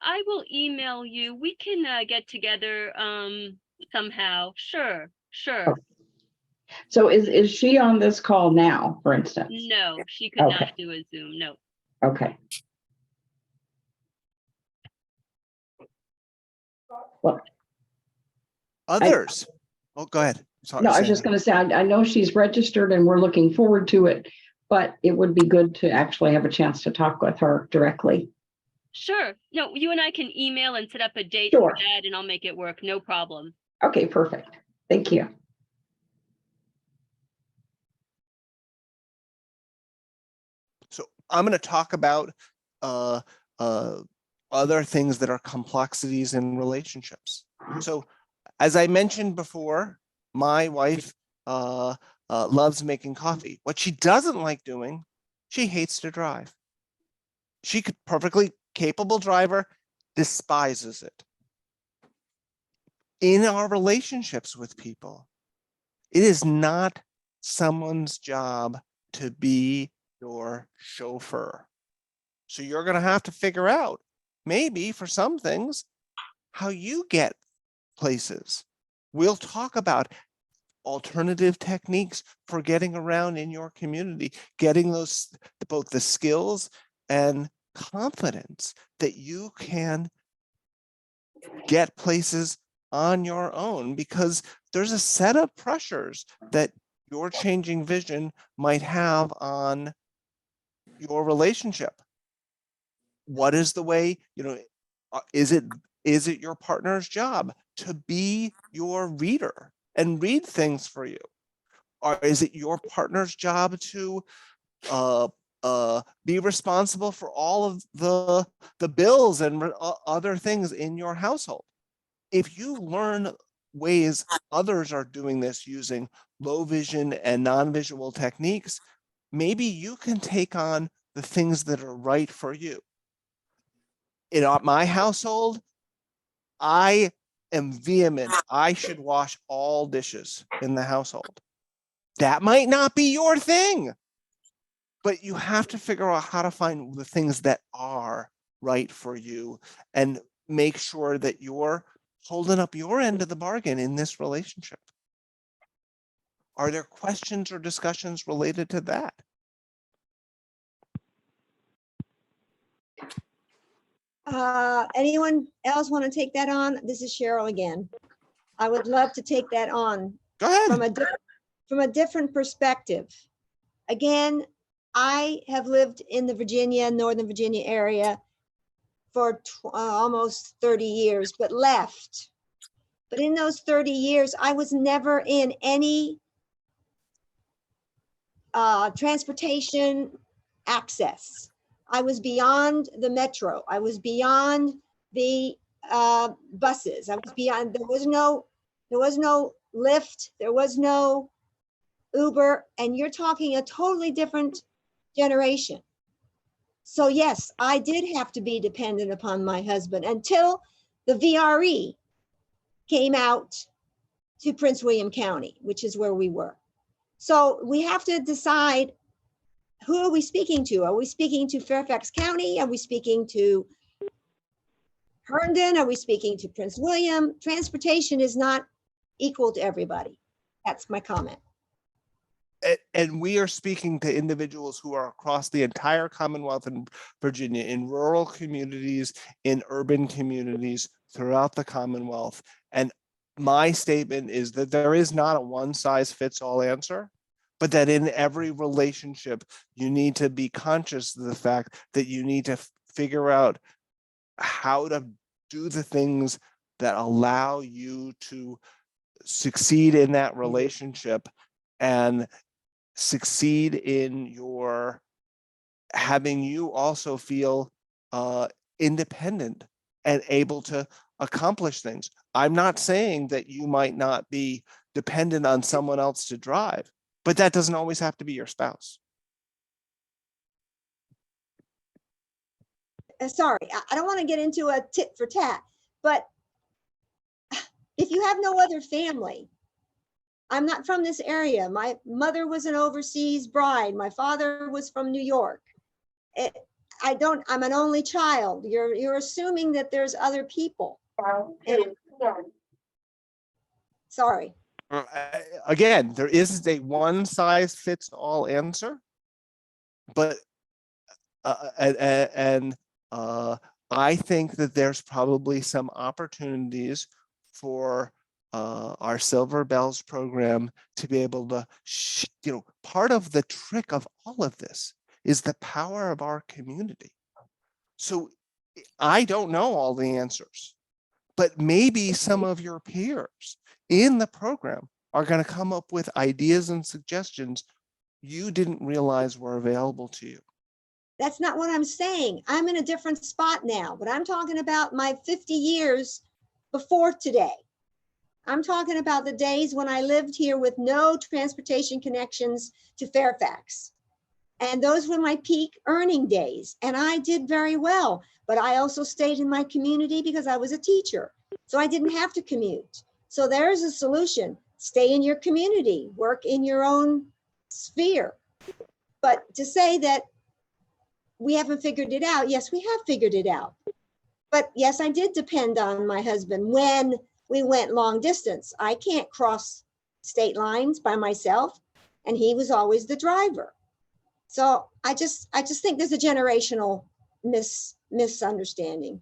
I will email you. We can get together somehow. Sure, sure. So is she on this call now, for instance? No, she could Okay. not do a Zoom. No. Okay. Well, Others. Oh, go ahead. Sorry, no, I was Sandy. just going to say, I know she's registered and we're looking forward to it, but it would be good to actually have a chance to talk with her directly. Sure. No, you and I can email and set up a date Sure. for that, and I'll make it work. No problem. Okay, perfect. Thank you. So I'm going to talk about other things that are complexities in relationships. So as I mentioned before, my wife loves making coffee. What she doesn't like doing, she hates to drive. She could perfectly capable driver, despises it. In our relationships with people, it is not someone's job to be your chauffeur. So you're going to have to figure out, maybe for some things, how you get places. We'll talk about alternative techniques for getting around in your community, getting those, both the skills and confidence that you can get places on your own, because there's a set of pressures that your changing vision might have on your relationship. What is the way, is it your partner's job to be your reader and read things for you? Or is it your partner's job to be responsible for all of the bills and other things in your household? If you learn ways others are doing this using low vision and non-visual techniques, maybe you can take on the things that are right for you. In my household, I am vehement. I should wash all dishes in the household. That might not be your thing, but you have to figure out how to find the things that are right for you and make sure that you're holding up your end of the bargain in this relationship. Are there questions or discussions related to that? Anyone else want to take that on? This is Cheryl again. I would love to take that on. Go ahead. From a different perspective. Again, I have lived in the Northern Virginia area for almost 30 years, but left. But in those 30 years, I was never in any transportation access. I was beyond the metro. I was beyond the buses. I was beyond, there was no Lyft, there was no Uber, and you're talking a totally different generation. So yes, I did have to be dependent upon my husband until the VRE came out to Prince William County, which is where we were. So we have to decide, who are we speaking to? Are we speaking to Fairfax County? Are we speaking to Herndon? Are we speaking to Prince William? Transportation is not equal to everybody. That's my comment. And we are speaking to individuals who are across the entire Commonwealth in Virginia, in rural communities, in urban communities throughout the Commonwealth. And my statement is that there is not a one-size-fits-all answer, but that in every relationship, you need to be conscious of the fact that you need to figure out how to do the things that allow you to succeed in that relationship and succeed in your having you also feel independent and able to accomplish things. I'm not saying that you might not be dependent on someone else to drive, but that doesn't always have to be your spouse. Sorry, I don't want to get into a tit for tat, but if you have no other family, I'm not from this area. My mother was an overseas bride. My father was from New York. I'm an only child. You're assuming that there's other people. And, sorry. Again, there isn't a one size fits all answer, but I think that there's probably some opportunities for our Silver Bells program to be able to, part of the trick of all of this is the power of our community. So I don't know all the answers, but maybe some of your peers in the program are going to come up with ideas and suggestions you didn't realize were available to you. That's not what I'm saying. I'm in a different spot now, but I'm talking about my 50 years before today. I'm talking about the days when I lived here with no transportation connections to Fairfax. And those were my peak earning days. And I did very well, but I also stayed in my community because I was a teacher. So I didn't have to commute. So there's a solution. Stay in your community, work in your own sphere. But to say that we haven't figured it out, yes, we have figured it out. But yes, I did depend on my husband when we went long distance. I can't cross state lines by myself, and he was always the driver. So I just think there's a generational misunderstanding.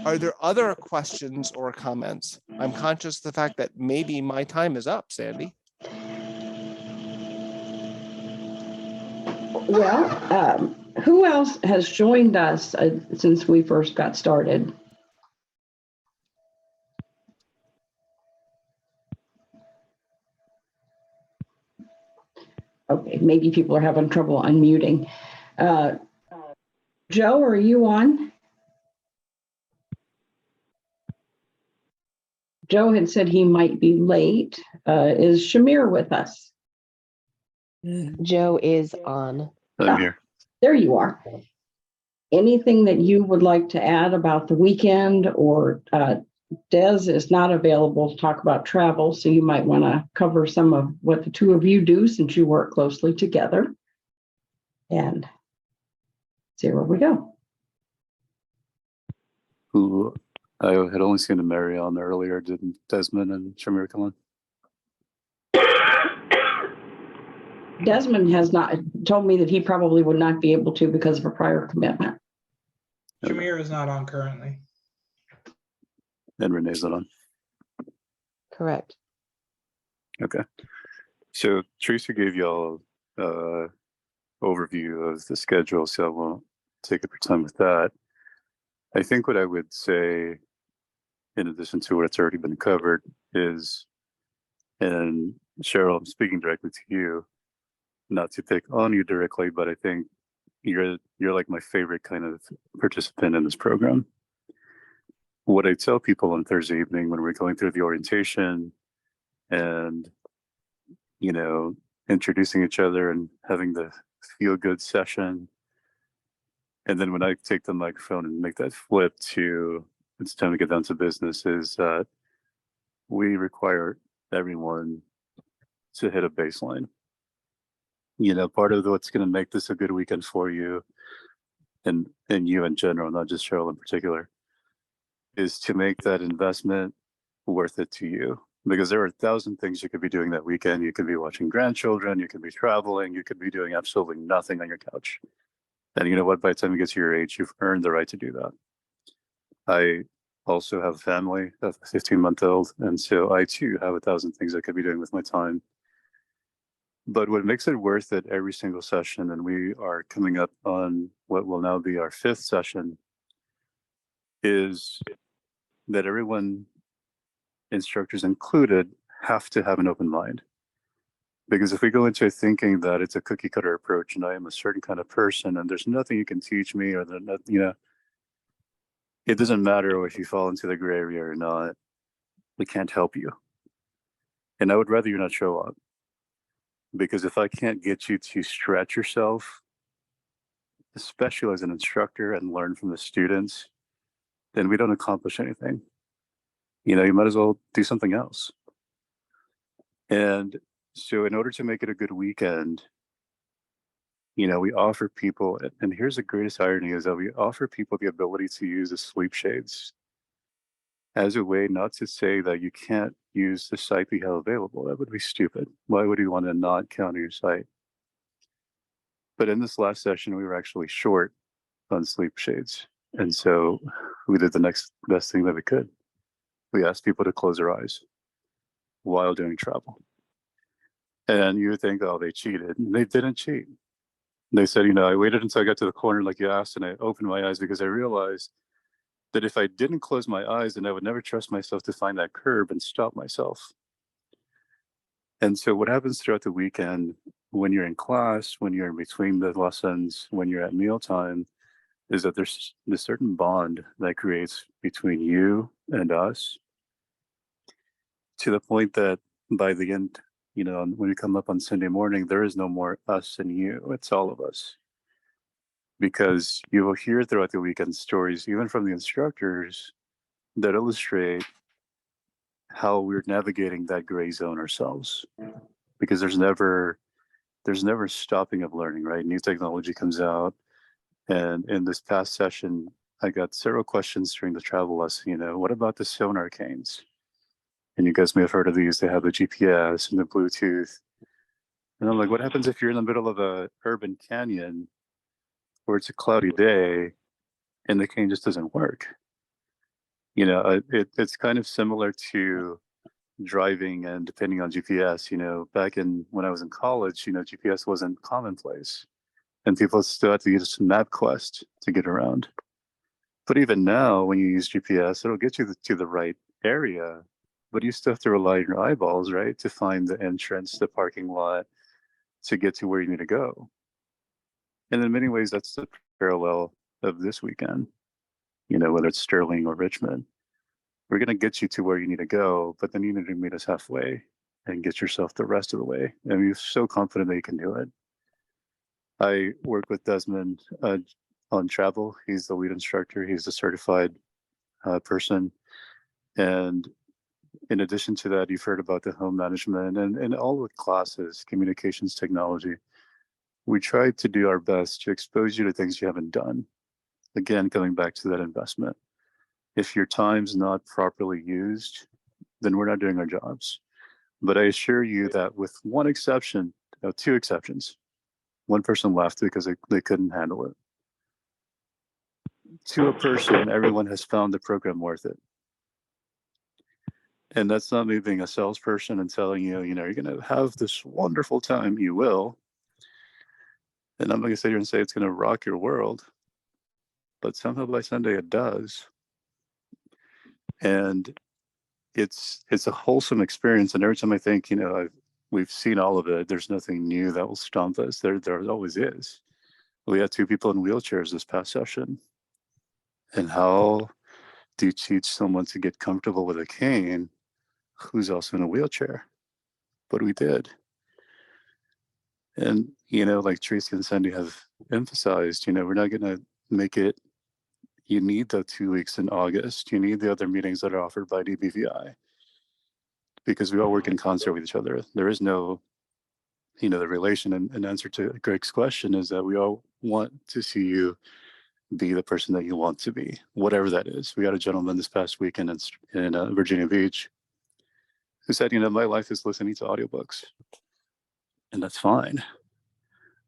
Are there other questions or comments? I'm conscious of the fact that maybe my time is up, Sandy. Well, who else has joined us since we first got started? Okay, maybe people are having trouble unmuting. Joe, are you on? Joe had said he might be late. Is Shamir with us? Joe is on. I'm here. There you are. Anything that you would like to add about the weekend, or Des is not available to talk about travel, so you might want to cover some of what the two of you do since you work closely together, and see where we go. Who I had only seen a Mary on earlier. Didn't Desmond and Shamir come on? Desmond has not told me that he probably would not be able to because of a prior commitment. Shamir is not on currently. And Renee's not on. Correct. Okay. So Teresa gave y'all overview of the schedule, so I won't take up your time with that. I think what I would say, in addition to what's already been covered, is, and Cheryl, I'm speaking directly to you, not to pick on you directly, but I think you're like my favorite kind of participant in this program. What I tell people on Thursday evening when we're going through the orientation and, introducing each other and having the feel good session, and then when I take the microphone and make that flip to it's time to get down to business, is that we require everyone to hit a baseline. Part of what's going to make this a good weekend for you and you in general, not just Cheryl in particular, is to make that investment worth it to you. Because there are 1,000 things you could be doing that weekend. You could be watching grandchildren, you could be traveling, you could be doing absolutely nothing on your couch. And you know what? By the time you get to your age, you've earned the right to do that. I also have a family, I have a 15-month-old, and so I too have 1,000 things I could be doing with my time. But what makes it worth it every single session, and we are coming up on what will now be our 5th session, is that everyone, instructors included, have to have an open mind. Because if we go into thinking that it's a cookie cutter approach and I am a certain kind of person and there's nothing you can teach me, or that, it doesn't matter if you fall into the gray area or not, we can't help you. And I would rather you not show up. Because if I can't get you to stretch yourself, especially as an instructor, and learn from the students, then we don't accomplish anything. You might as well do something else. And so in order to make it a good weekend, you know, we offer people, and here's the greatest irony is that we offer people the ability to use the sleep shades as a way not to say that you can't use the site we have available. That would be stupid. Why would you want to not counter your site? But in this last session, we were actually short on sleep shades. And so we did the next best thing that we could. We asked people to close their eyes while doing travel. And you would think, oh, they cheated. And they didn't cheat. They said, you know, I waited until I got to the corner like you asked, and I opened my eyes because I realized that if I didn't close my eyes, then I would never trust myself to find that curb and stop myself. And so what happens throughout the weekend when you're in class, when you're in between the lessons, when you're at mealtime, is that there's this certain bond that creates between you and us, to the point that by the end, you know, when we come up on Sunday morning, there is no more us and you, it's all of us. Because you will hear throughout the weekend stories, even from the instructors, that illustrate how we're navigating that gray zone ourselves. Because there's never stopping of learning, right? New technology comes out. And in this past session, I got several questions during the travel lesson, you know, what about the sonar canes? And you guys may have heard of these. They have the GPS and the Bluetooth. And I'm like, what happens if you're in the middle of a urban canyon where it's a cloudy day and the cane just doesn't work? You know, it's kind of similar to driving and depending on GPS. You know, back in when I was in college, you know, GPS wasn't commonplace. And people still have to use MapQuest to get around. But even now, when you use GPS, it'll get you to the right area, but you still have to rely on your eyeballs, right, to find the entrance, the parking lot, to get to where you need to go. And in many ways, that's the parallel of this weekend, you know, whether it's Sterling or Richmond. We're going to get you to where you need to go, but then you need to meet us halfway and get yourself the rest of the way. And we're so confident that you can do it. I work with Desmond on travel. He's the lead instructor. He's the certified person. And in addition to that, you've heard about the home management and all the classes, communications technology. We try to do our best to expose you to things you haven't done. Again, coming back to that investment. If your time's not properly used, then we're not doing our jobs. But I assure you that with one exception, two exceptions, one person left because they couldn't handle it. To a person, everyone has found the program worth it. And that's not me being a salesperson and telling you, you know, you're going to have this wonderful time. You will. And I'm not going to sit here and say it's going to rock your world. But somehow by Sunday it does. And it's a wholesome experience. And every time I think, you know, we've seen all of it, there's nothing new that will stump us. There always is. We had two people in wheelchairs this past session. And how do you teach someone to get comfortable with a cane who's also in a wheelchair? But we did. And, you know, like Tracy and Sandy have emphasized, you know, we're not going to make it, you need the 2 weeks in August. You need the other meetings that are offered by NFBVI because we all work in concert with each other. There is no, you know, the relation and answer to Greg's question is that we all want to see you be the person that you want to be, whatever that is. We got a gentleman this past weekend in Virginia Beach who said, you know, my life is listening to audiobooks. And that's fine.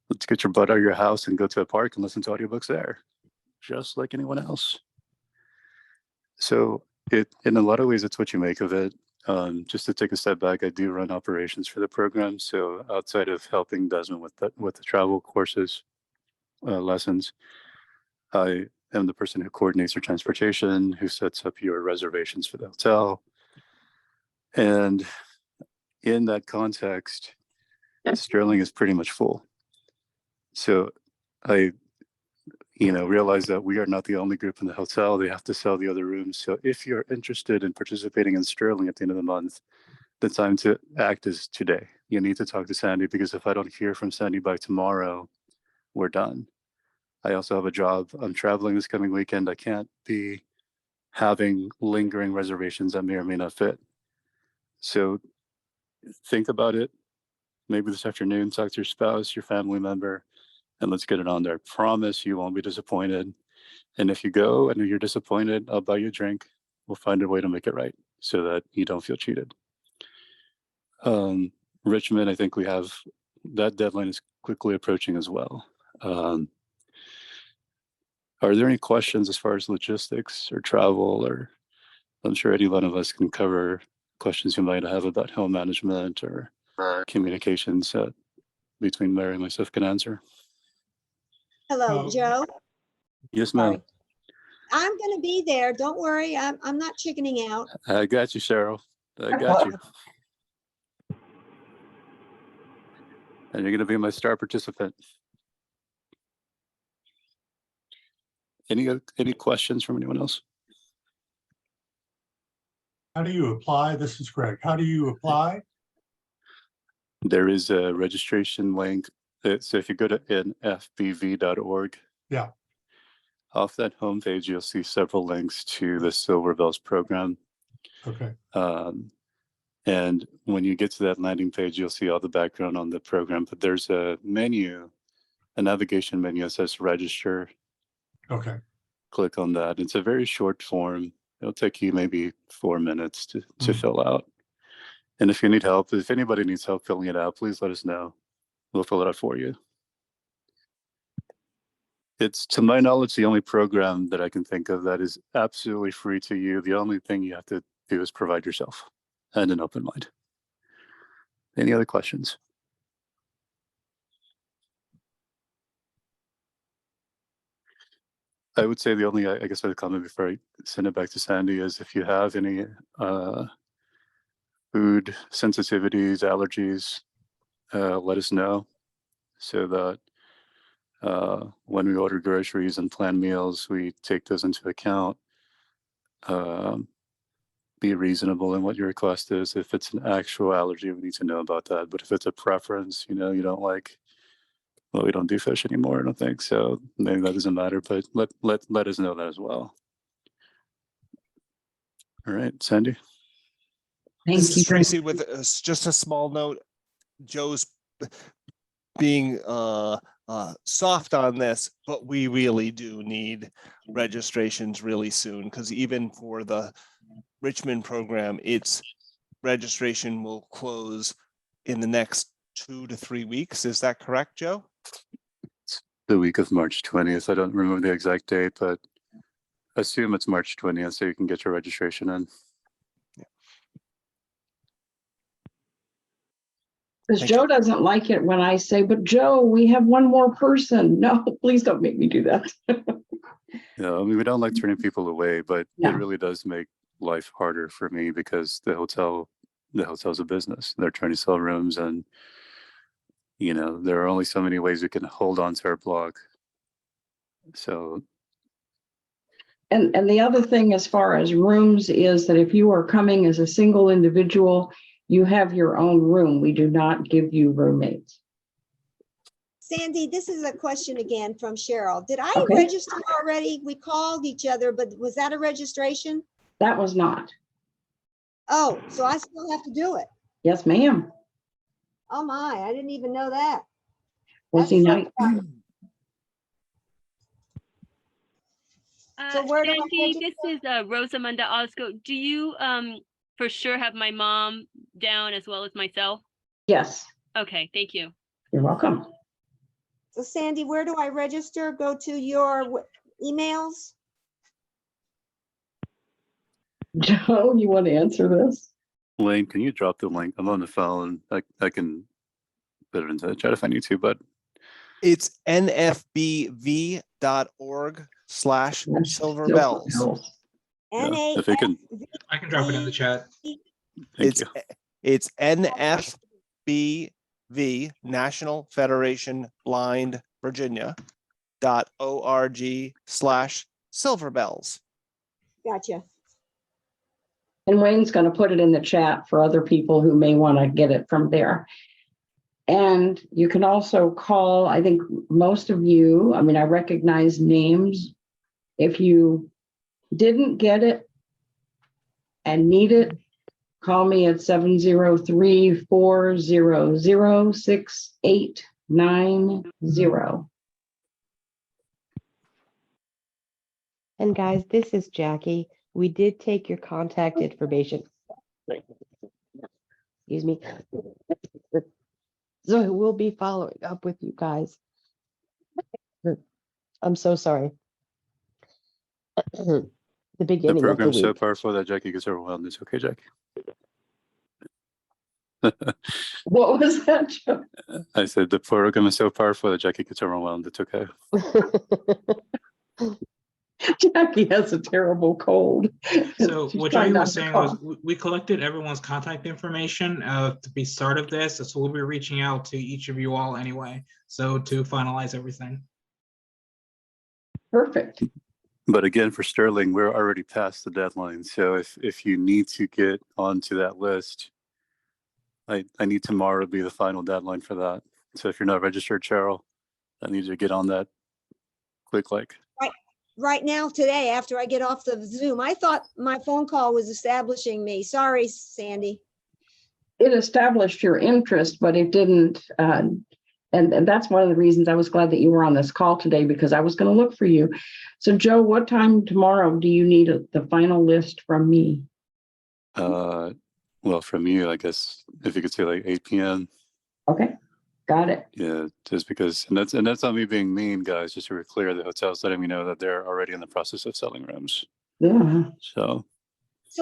Let's get your butt out of your house and go to a park and listen to audiobooks there, just like anyone else. So in a lot of ways, it's what you make of it. Just to take a step back, I do run operations for the program. So outside of helping Desmond with the travel courses, lessons, I am the person who coordinates your transportation, who sets up your reservations for the hotel. And in that context, Sterling is pretty much full. So I, you know, realize that we are not the only group in the hotel. They have to sell the other rooms. So if you're interested in participating in Sterling at the end of the month, the time to act is today. You need to talk to Sandy because if I don't hear from Sandy by tomorrow, we're done. I also have a job. I'm traveling this coming weekend. I can't be having lingering reservations that may or may not fit. So think about it. Maybe this afternoon, talk to your spouse, your family member, and let's get it on there. I promise you won't be disappointed. And if you go and you're disappointed, I'll buy you a drink. We'll find a way to make it right so that you don't feel cheated. Richmond, I think we have that deadline is quickly approaching as well. Are there any questions as far as logistics or travel, or I'm sure any one of us can cover questions you might have about home management or communications between Mary and myself can answer. Hello, Joe. Yes, ma'am. I'm going to be there. Don't worry. I'm not chickening out. I got you, Cheryl. I got you. And you're going to be my star participant. Any questions from anyone else? How do you apply? This is Greg. How do you apply? There is a registration link. So if you go to nfbv.org, yeah, off that homepage, you'll see several links to the Silver Bells program. Okay. And when you get to that landing page, you'll see all the background on the program. But there's a menu, a navigation menu that says register. Okay. Click on that. It's a very short form. It'll take you maybe 4 minutes to fill out. And if you need help, if anybody needs help filling it out, please let us know. We'll fill it out for you. It's, to my knowledge, the only program that I can think of that is absolutely free to you. The only thing you have to do is provide yourself and an open mind. Any other questions? I would say the only, I guess I'd comment before I send it back to Sandy is if you have any food sensitivities, allergies, let us know so that when we order groceries and plan meals, we take those into account. Be reasonable in what your request is. If it's an actual allergy, we need to know about that. But if it's a preference, you know, you don't like, well, we don't do fish anymore, I don't think. So maybe that doesn't matter, but let us know that as well. All right, Sandy. This is Tracy with just a small note. Joe's being soft on this, but we really do need registrations really soon, because even for the Richmond program, its registration will close in the next 2 to 3 weeks. Is that correct, Joe? It's the week of March 20th. I don't remember the exact date, but assume it's March 20th so you can get your registration in. Because Joe doesn't like it when I say, but Joe, we have one more person. No, please don't make me do that. Yeah, I mean, we don't like turning people away, but it really does make life harder for me because the hotel's a business. They're trying to sell rooms, and you know, there are only so many ways we can hold on to our blog. So and the other thing as far as rooms is that if you are coming as a single individual, you have your own room. We do not give you roommates. Sandy, this is a question again from Cheryl. Did I register already? We called each other, but was that a registration? That was not. Oh, so I still have to do it. Yes, ma'am. Oh my, I didn't even know that. Was he not? So where do I Sandy, this is Rosamunda Osco. Do you for sure have my mom down as well as myself? Yes. Okay, thank you. You're welcome. So Sandy, where do I register? Go to your emails? Joe, you want to answer this? Lane, can you drop the link? I'm on the phone. I can put it into the chat if I need to, but it's nfbv.org/silverbells. If you can, I can drop it in the chat. It's NFBV, National Federation Blind Virginia .org/silverbells. Gotcha. And Wayne's going to put it in the chat for other people who may want to get it from there. And you can also call, I think most of you, I mean, I recognize names. If you didn't get it and need it, call me at 703-400-6890. And guys, this is Jackie. We did take your contact information. Excuse me. So we'll be following up with you guys. I'm so sorry. The The beginning of the program's so week. powerful that Jackie gets overwhelmed. It's okay, Jackie. What was that, Joe? I said the program is so powerful that Jackie gets overwhelmed. It's okay. Jackie has a terrible cold. So She's what trying Jackie not was to saying cough. was we collected everyone's contact information to be start of this. So we'll be reaching out to each of you all anyway. So to finalize everything. Perfect. But again, for Sterling, we're already past the deadline. So if you need to get onto that list, I need tomorrow to be the final deadline for that. So if you're not registered, Cheryl, I need you to get on that quick like. Right now, today, after I get off the Zoom. I thought my phone call was establishing me. Sorry, Sandy. It established your interest, but it didn't. And that's one of the reasons I was glad that you were on this call today, because I was going to look for you. So, Joe, what time tomorrow do you need the final list from me? Well, from you, I guess, if you could say like 8 p.m. Okay, got it. Yeah, just because, and that's not me being mean, guys. Just to be clear, the hotel's letting me know that they're already in the process of selling rooms. Yeah. So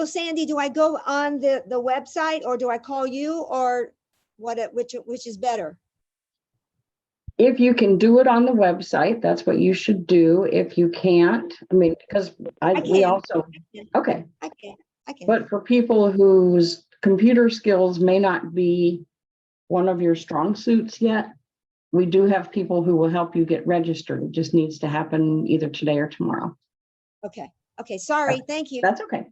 Sandy, do I go on the website or do I call you, or which is better? If you can do it on the website, that's what you should do. If you can't, I mean, because we also, okay. I can. But for people whose computer skills may not be one of your strong suits yet, we do have people who will help you get registered. It just needs to happen either today or tomorrow. Okay. Sorry. Thank you. That's okay.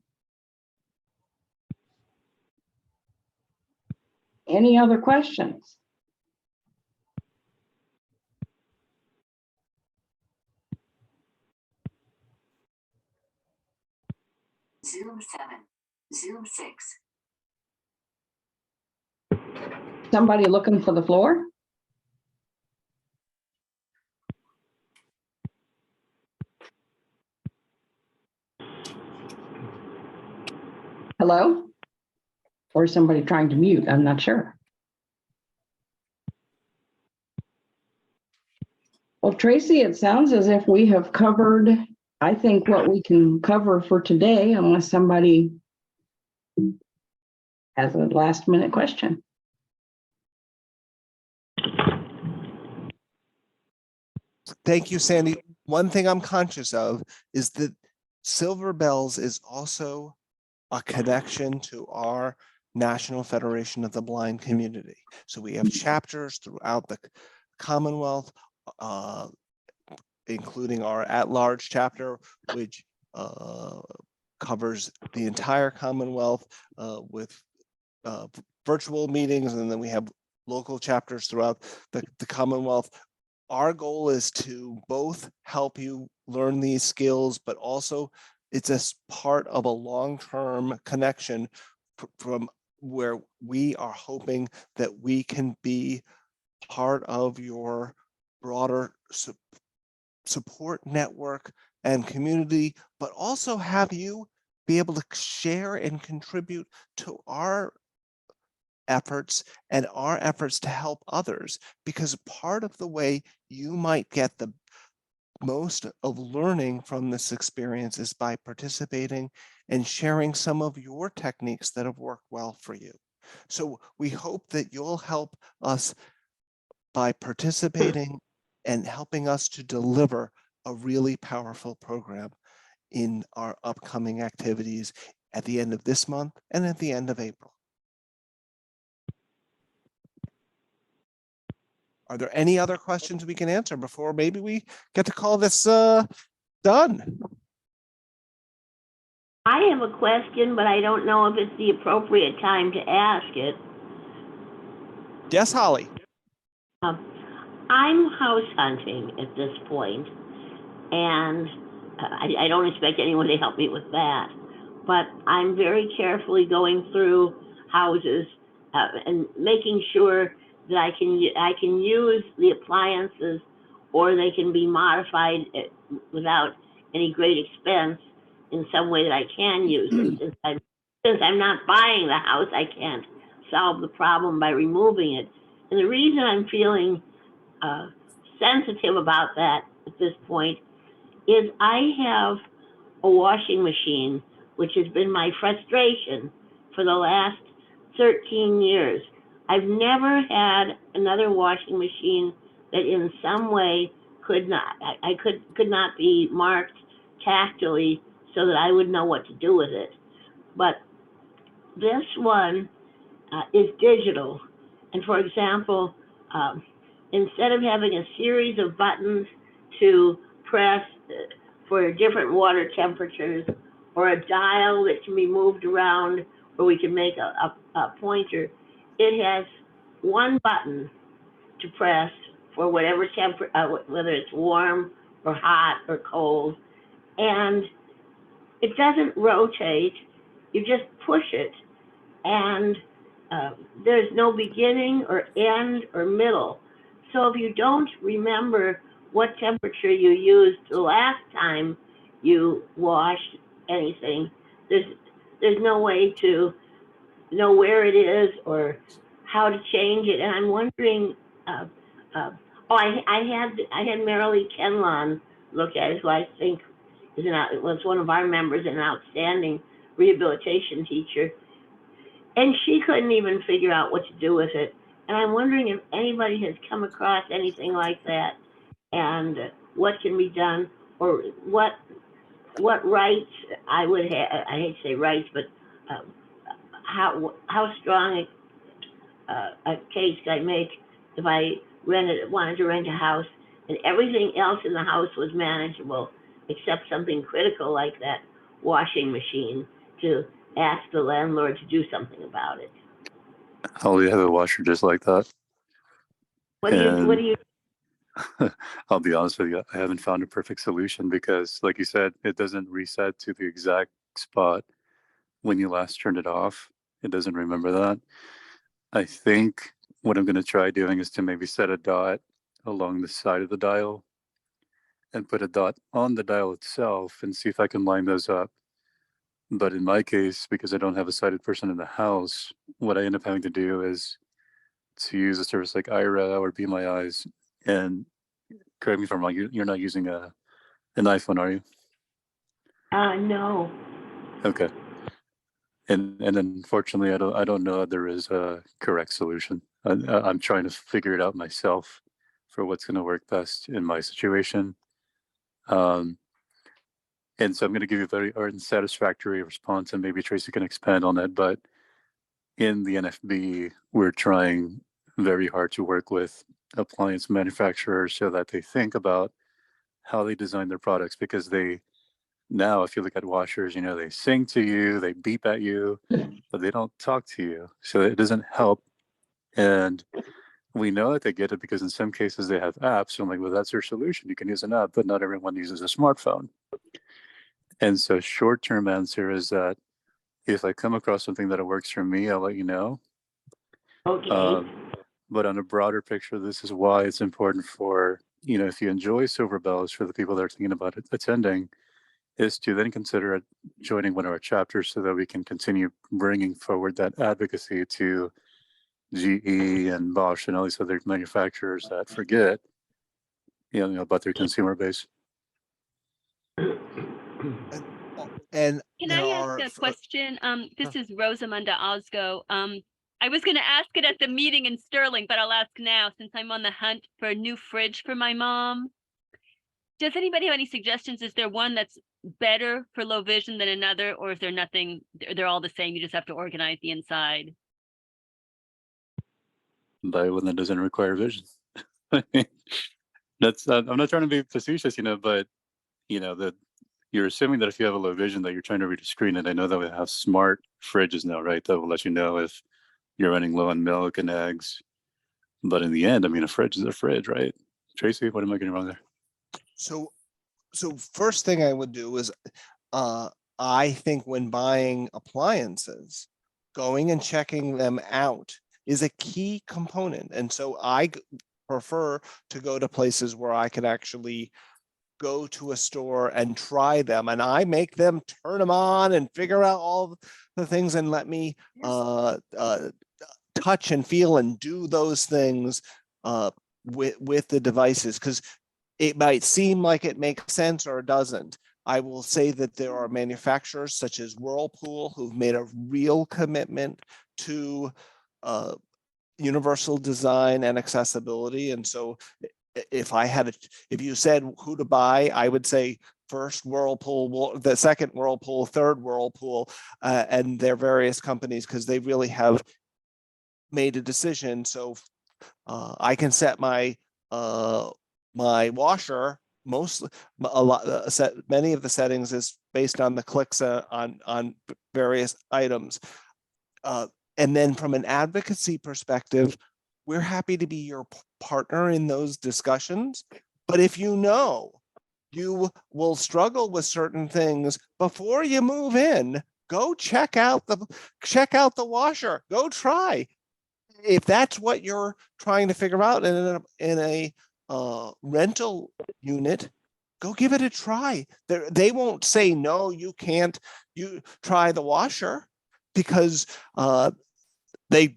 Any other questions? Zoom 7, Zoom 6. Somebody looking for the floor? Hello? Or somebody trying to mute? I'm not sure. Well, Tracy, it sounds as if we have covered, I think, what we can cover for today, unless somebody has a last minute question. Thank you, Sandy. One thing I'm conscious of is that Silver Bells is also a connection to our National Federation of the Blind community. So we have chapters throughout the Commonwealth, including our at-large chapter, which covers the entire Commonwealth with virtual meetings, and then we have local chapters throughout the Commonwealth. Our goal is to both help you learn these skills, but also it's a part of a long-term connection from where we are hoping that we can be part of your broader support network and community, but also have you be able to share and contribute to our efforts and our efforts to help others, because part of the way you might get the most of learning from this experience is by participating and sharing some of your techniques that have worked well for you. So we hope that you'll help us by participating and helping us to deliver a really powerful program in our upcoming activities at the end of this month and at the end of April. Are there any other questions we can answer before maybe we get to call this done? I have a question, but I don't know if it's the appropriate time to ask it. Yes, Holly. I'm house hunting at this point, and I don't expect anyone to help me with that. but I'm very carefully going through houses and making sure that I can use the appliances, or they can be modified without any great expense in some way that I can use it. Since I'm not buying the house, I can't solve the problem by removing it. And the reason I'm feeling sensitive about that at this point is I have a washing machine, which has been my frustration for the last 13 years. I've never had another washing machine that in some way could not be marked tactily so that I would know what to do with it. But this one is digital. And for example, instead of having a series of buttons to press for different water temperatures, or a dial that can be moved around where we can make a pointer, it has one button to press for whatever temperature, whether it's warm or hot or cold. And it doesn't rotate, you just push it, and there's no beginning or end or middle. So if you don't remember what temperature you used the last time you washed anything, there's no way to know where it is or how to change it. And I'm wondering, I had Marilee Kenlon look at it, who I think was one of our members, an outstanding rehabilitation teacher, and she couldn't even figure out what to do with it. And I'm wondering if anybody has come across anything like that, and what can be done, or what rights I would have. I hate to say rights, but how strong a case could I make if I wanted to rent a house and everything else in the house was manageable except something critical like that washing machine, to ask the landlord to do something about it. Oh, you have a washer just like that. What do you? I'll be honest with you, I haven't found a perfect solution because, like you said, it doesn't reset to the exact spot when you last turned it off. It doesn't remember that. I think what I'm going to try doing is to maybe set a dot along the side of the dial and put a dot on the dial itself and see if I can line those up. But in my case, because I don't have a sighted person in the house, what I end up having to do is to use a service like Ira or Be My Eyes. And correct me if I'm wrong, you're not using an iPhone, are you? No. Okay. And unfortunately, I don't know that there is a correct solution. I'm trying to figure it out myself for what's going to work best in my situation. And so I'm going to give you a very unsatisfactory response, and maybe Tracy can expand on that. But in the NFB, we're trying very hard to work with appliance manufacturers so that they think about how they design their products, because now, if you look at washers, they sing to you, they beep at you, but they don't talk to you. So it doesn't help. And we know that they get it because in some cases they have apps. So I'm like, well, that's your solution. You can use an app, but not everyone uses a smartphone. And so short-term answer is that if I come across something that works for me, I'll let you know. Okay. But on a broader picture, this is why it's important for, if you enjoy Silver Bells, for the people that are thinking about attending, is to then consider joining one of our chapters so that we can continue bringing forward that advocacy to GE and Bosch and all these other manufacturers that forget, about their consumer base. And can I ask a question? This is Rosamunda Osgo. I was going to ask it at the meeting in Sterling, but I'll ask now since I'm on the hunt for a new fridge for my mom. Does anybody have any suggestions? Is there one that's better for low vision than another, or is there nothing? They're all the same. You just have to organize the inside. Buy one that doesn't require vision. That's I'm not trying to be facetious, but that you're assuming that if you have a low vision that you're trying to read a screen. And I know that we have smart fridges now, right? That will let you know if you're running low on milk and eggs. But in the end, a fridge is a fridge, right? Tracy, what am I getting wrong there? So first thing I would do is I think when buying appliances, going and checking them out is a key component. And so I prefer to go to places where I can actually go to a store and try them, and I make them turn them on and figure out all the things and let me touch and feel and do those things with the devices, because it might seem like it makes sense or it doesn't. I will say that there are manufacturers such as Whirlpool who've made a real commitment to universal design and accessibility. And so if you said who to buy, I would say first Whirlpool, the second Whirlpool, third Whirlpool, and their various companies, because they really have made a decision. So I can set my my washer many of the settings is based on the clicks on various items. And then from an advocacy perspective, we're happy to be your partner in those discussions. But if you know you will struggle with certain things before you move in, go check out the washer. Go try. If that's what you're trying to figure out in a rental unit, go give it a try. They won't say no, you can't. You try the washer, because I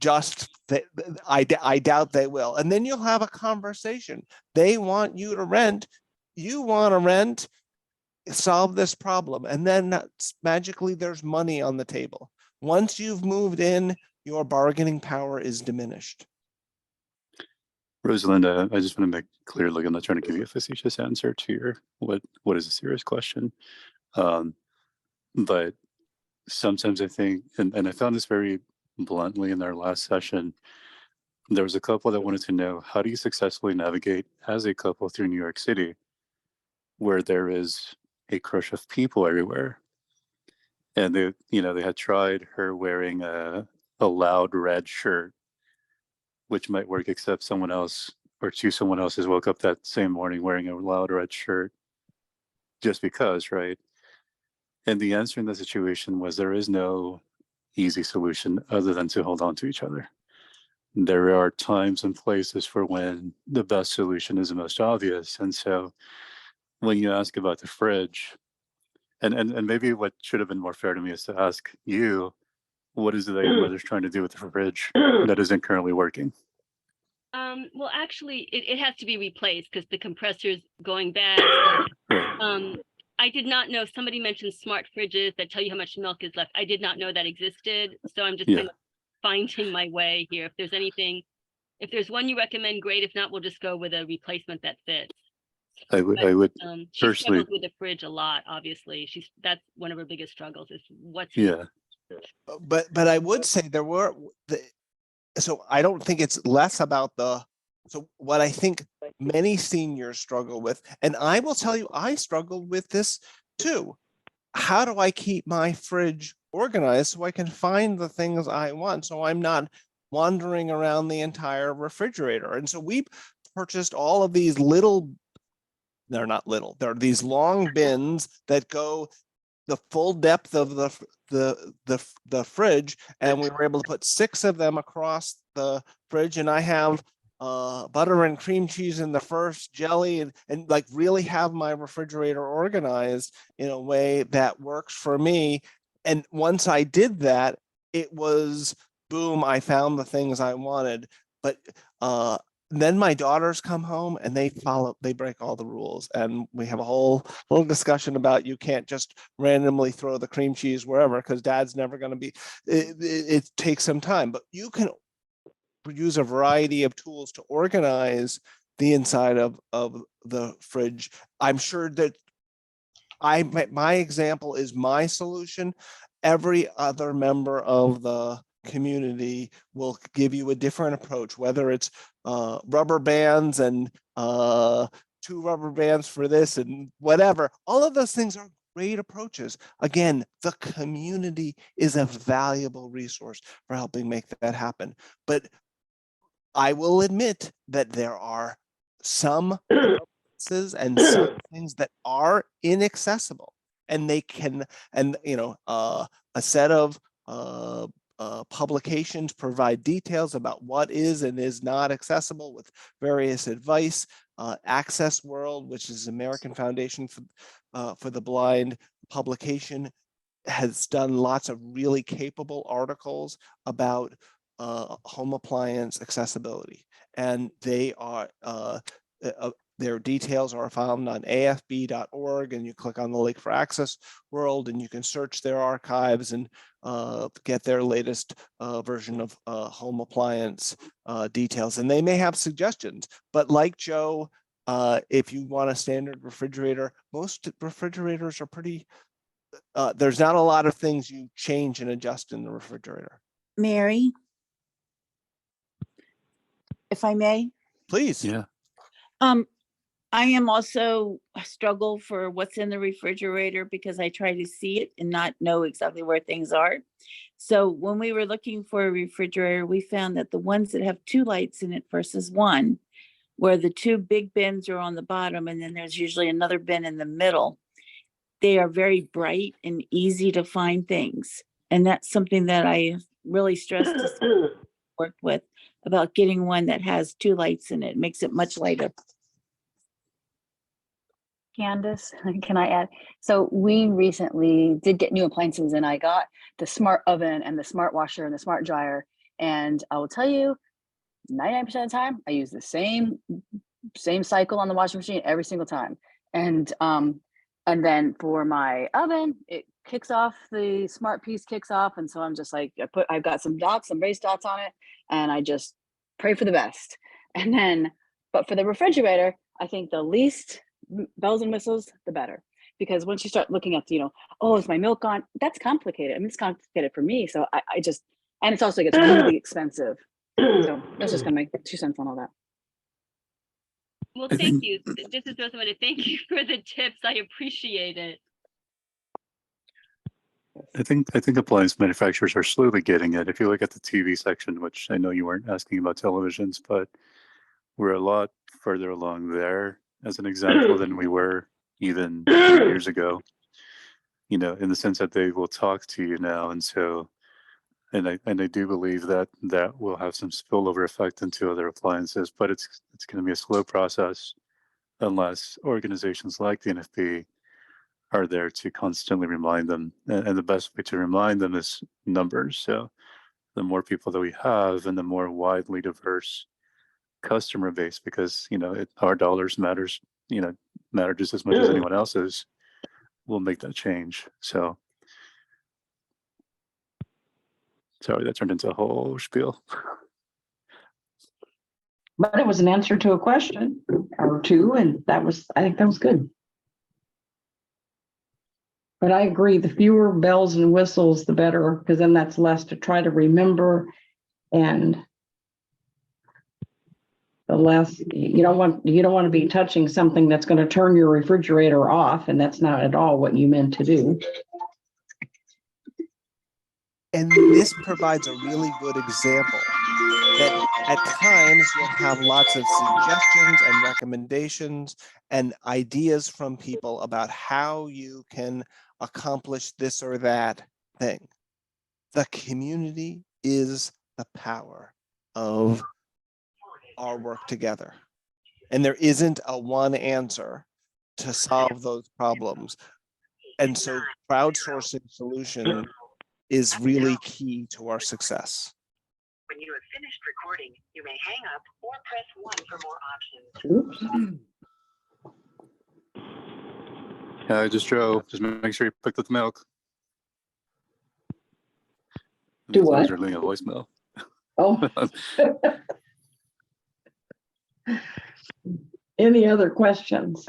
doubt they will. And then you'll have a conversation. They want you to rent. You want to rent. Solve this problem, and then magically there's money on the table. Once you've moved in, your bargaining power is diminished. Rosalinda, I just want to make clear, like, I'm not trying to give you a facetious answer to your what is a serious question. But sometimes I think, and I found this very bluntly in our last session, there was a couple that wanted to know, how do you successfully navigate as a couple through New York City, where there is a crush of people everywhere? And they had tried her wearing a loud red shirt, which might work, except someone else or someone else has woke up that same morning wearing a loud red shirt just because, right? And the answer in the situation was there is no easy solution other than to hold on to each other. There are times and places for when the best solution is the most obvious. And so when you ask about the fridge, and maybe what should have been more fair to me is to ask you, what is it that your mother's trying to do with the fridge that isn't currently working? Well, actually, it has to be replaced because the compressor's going bad. So, I did not know, somebody mentioned smart fridges that tell you how much milk is left. I did not know that existed. So I'm just kind of finding my way here. If there's one you recommend, great. If not, we'll just go with a replacement that fits. I would she personally, struggles with the fridge a lot, obviously. That's one of her biggest struggles is what's But I would say so I don't think it's less about so what I think many seniors struggle with, and I will tell you, I struggled with this too. How do I keep my fridge organized so I can find the things I want, so I'm not wandering around the entire refrigerator? And so we purchased all of these they're not little, they're these long bins that go the full depth of the fridge, and we were able to put 6 of them across the fridge, and I have butter and cream cheese in the first, jelly, and like really have my refrigerator organized in a way that works for me. And once I did that, it was boom, I found the things I wanted. But then my daughters come home and they break all the rules. And we have a whole little discussion about you can't just randomly throw the cream cheese wherever, because dad's never going to be, it takes some time, but you can use a variety of tools to organize the inside of the fridge. I'm sure that my example is my solution. Every other member of the community will give you a different approach, whether it's rubber bands and 2 rubber bands for this and whatever. All of those things are great approaches. Again, the community is a valuable resource for helping make that happen. But I will admit that there are some and some things that are inaccessible. and they can, and a set of publications provide details about what is and is not accessible with various advice. Access World, which is American Foundation for the Blind publication, has done lots of really capable articles about home appliance accessibility, and they are their details are found on afb.org, and you click on the link for Access World, and you can search their archives and get their latest version of home appliance details. And they may have suggestions, but like Joe, if you want a standard refrigerator, most refrigerators are pretty, there's not a lot of things you change and adjust in the refrigerator. Mary, if I may. Please. Yeah. I am also a struggle for what's in the refrigerator because I try to see it and not know exactly where things are. So when we were looking for a refrigerator, we found that the ones that have 2 lights in it versus 1, where the 2 big bins are on the bottom and then there's usually another bin in the middle, they are very bright and easy to find things. And that's something that I really stressed to work with about getting one that has 2 lights in it. It makes it much lighter. Candace, can I add? So we recently did get new appliances, and I got the smart oven and the smart washer and the smart dryer. And I will tell you, 99% of the time, I use the same cycle on the washing machine every single time. And then for my oven, it kicks off, the smart piece kicks off, and so I'm just like, I've got some raised dots on it, and I just pray for the best. And then, but for the refrigerator, I think the least bells and whistles, the better. Because once you start looking at, oh, is my milk on? That's complicated. I mean, it's complicated for me. So I just, and it's also gets really expensive. So that's just gonna make 2 cents on all that. Well, thank you. Just as I want to thank you for the tips. I appreciate it. I think appliance manufacturers are slowly getting it. If you look at the TV section, which I know you weren't asking about televisions, but we're a lot further along there as an example than we were even 3 years ago, in the sense that they will talk to you now. And so, and I do believe that will have some spillover effect into other appliances, but it's going to be a slow process unless organizations like the NFB are there to constantly remind them. And the best way to remind them is numbers. So the more people that we have and the more widely diverse customer base, because our dollars matter just as much as anyone else's, will make that change. So sorry, that turned into a whole spiel. But it was an answer to a question or 2, and I think that was good. But I agree, the fewer bells and whistles, the better, because then that's less to try to remember, and the less, you don't want to be touching something that's going to turn your refrigerator off, and that's not at all what you meant to do. And this provides a really good example that at times you'll have lots of suggestions and recommendations and ideas from people about how you can accomplish this or that thing. The community is the power of our work together. And there isn't a one answer to solve those problems. And so crowdsourcing solution is really key to our success. When you have finished recording, you may hang up or press 1 for more options. I just drove. Just make sure you picked up the milk. Do what? You're leaving a voicemail. Oh. Any other questions?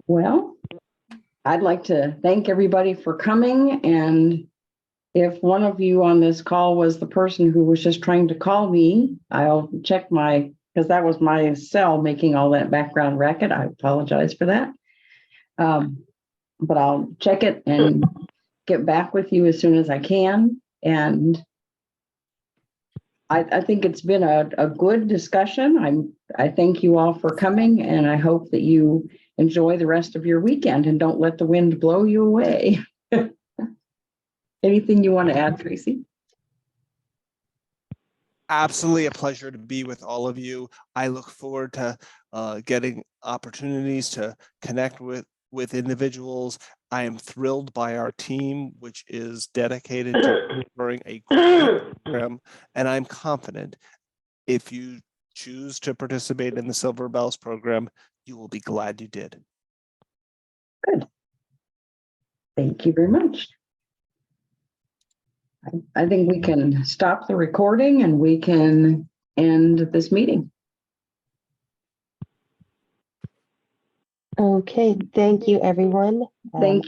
Well, I'd like to thank everybody for coming, and if one of you on this call was the person who was just trying to call me, I'll check because that was my cell making all that background racket. I apologize for that. But I'll check it and get back with you as soon as I can. And I think it's been a good discussion. I thank you all for coming, and I hope that you enjoy the rest of your weekend and don't let the wind blow you away. Anything you want to add, Tracy? Absolutely a pleasure to be with all of you. I look forward to getting opportunities to connect with individuals. I am thrilled by our team, which is dedicated to delivering a great program, and I'm confident if you choose to participate in the Silver Bells program, you will be glad you did. Good. Thank you very much. I think we can stop the recording and we can end this meeting. Okay, thank you, everyone. Thank you.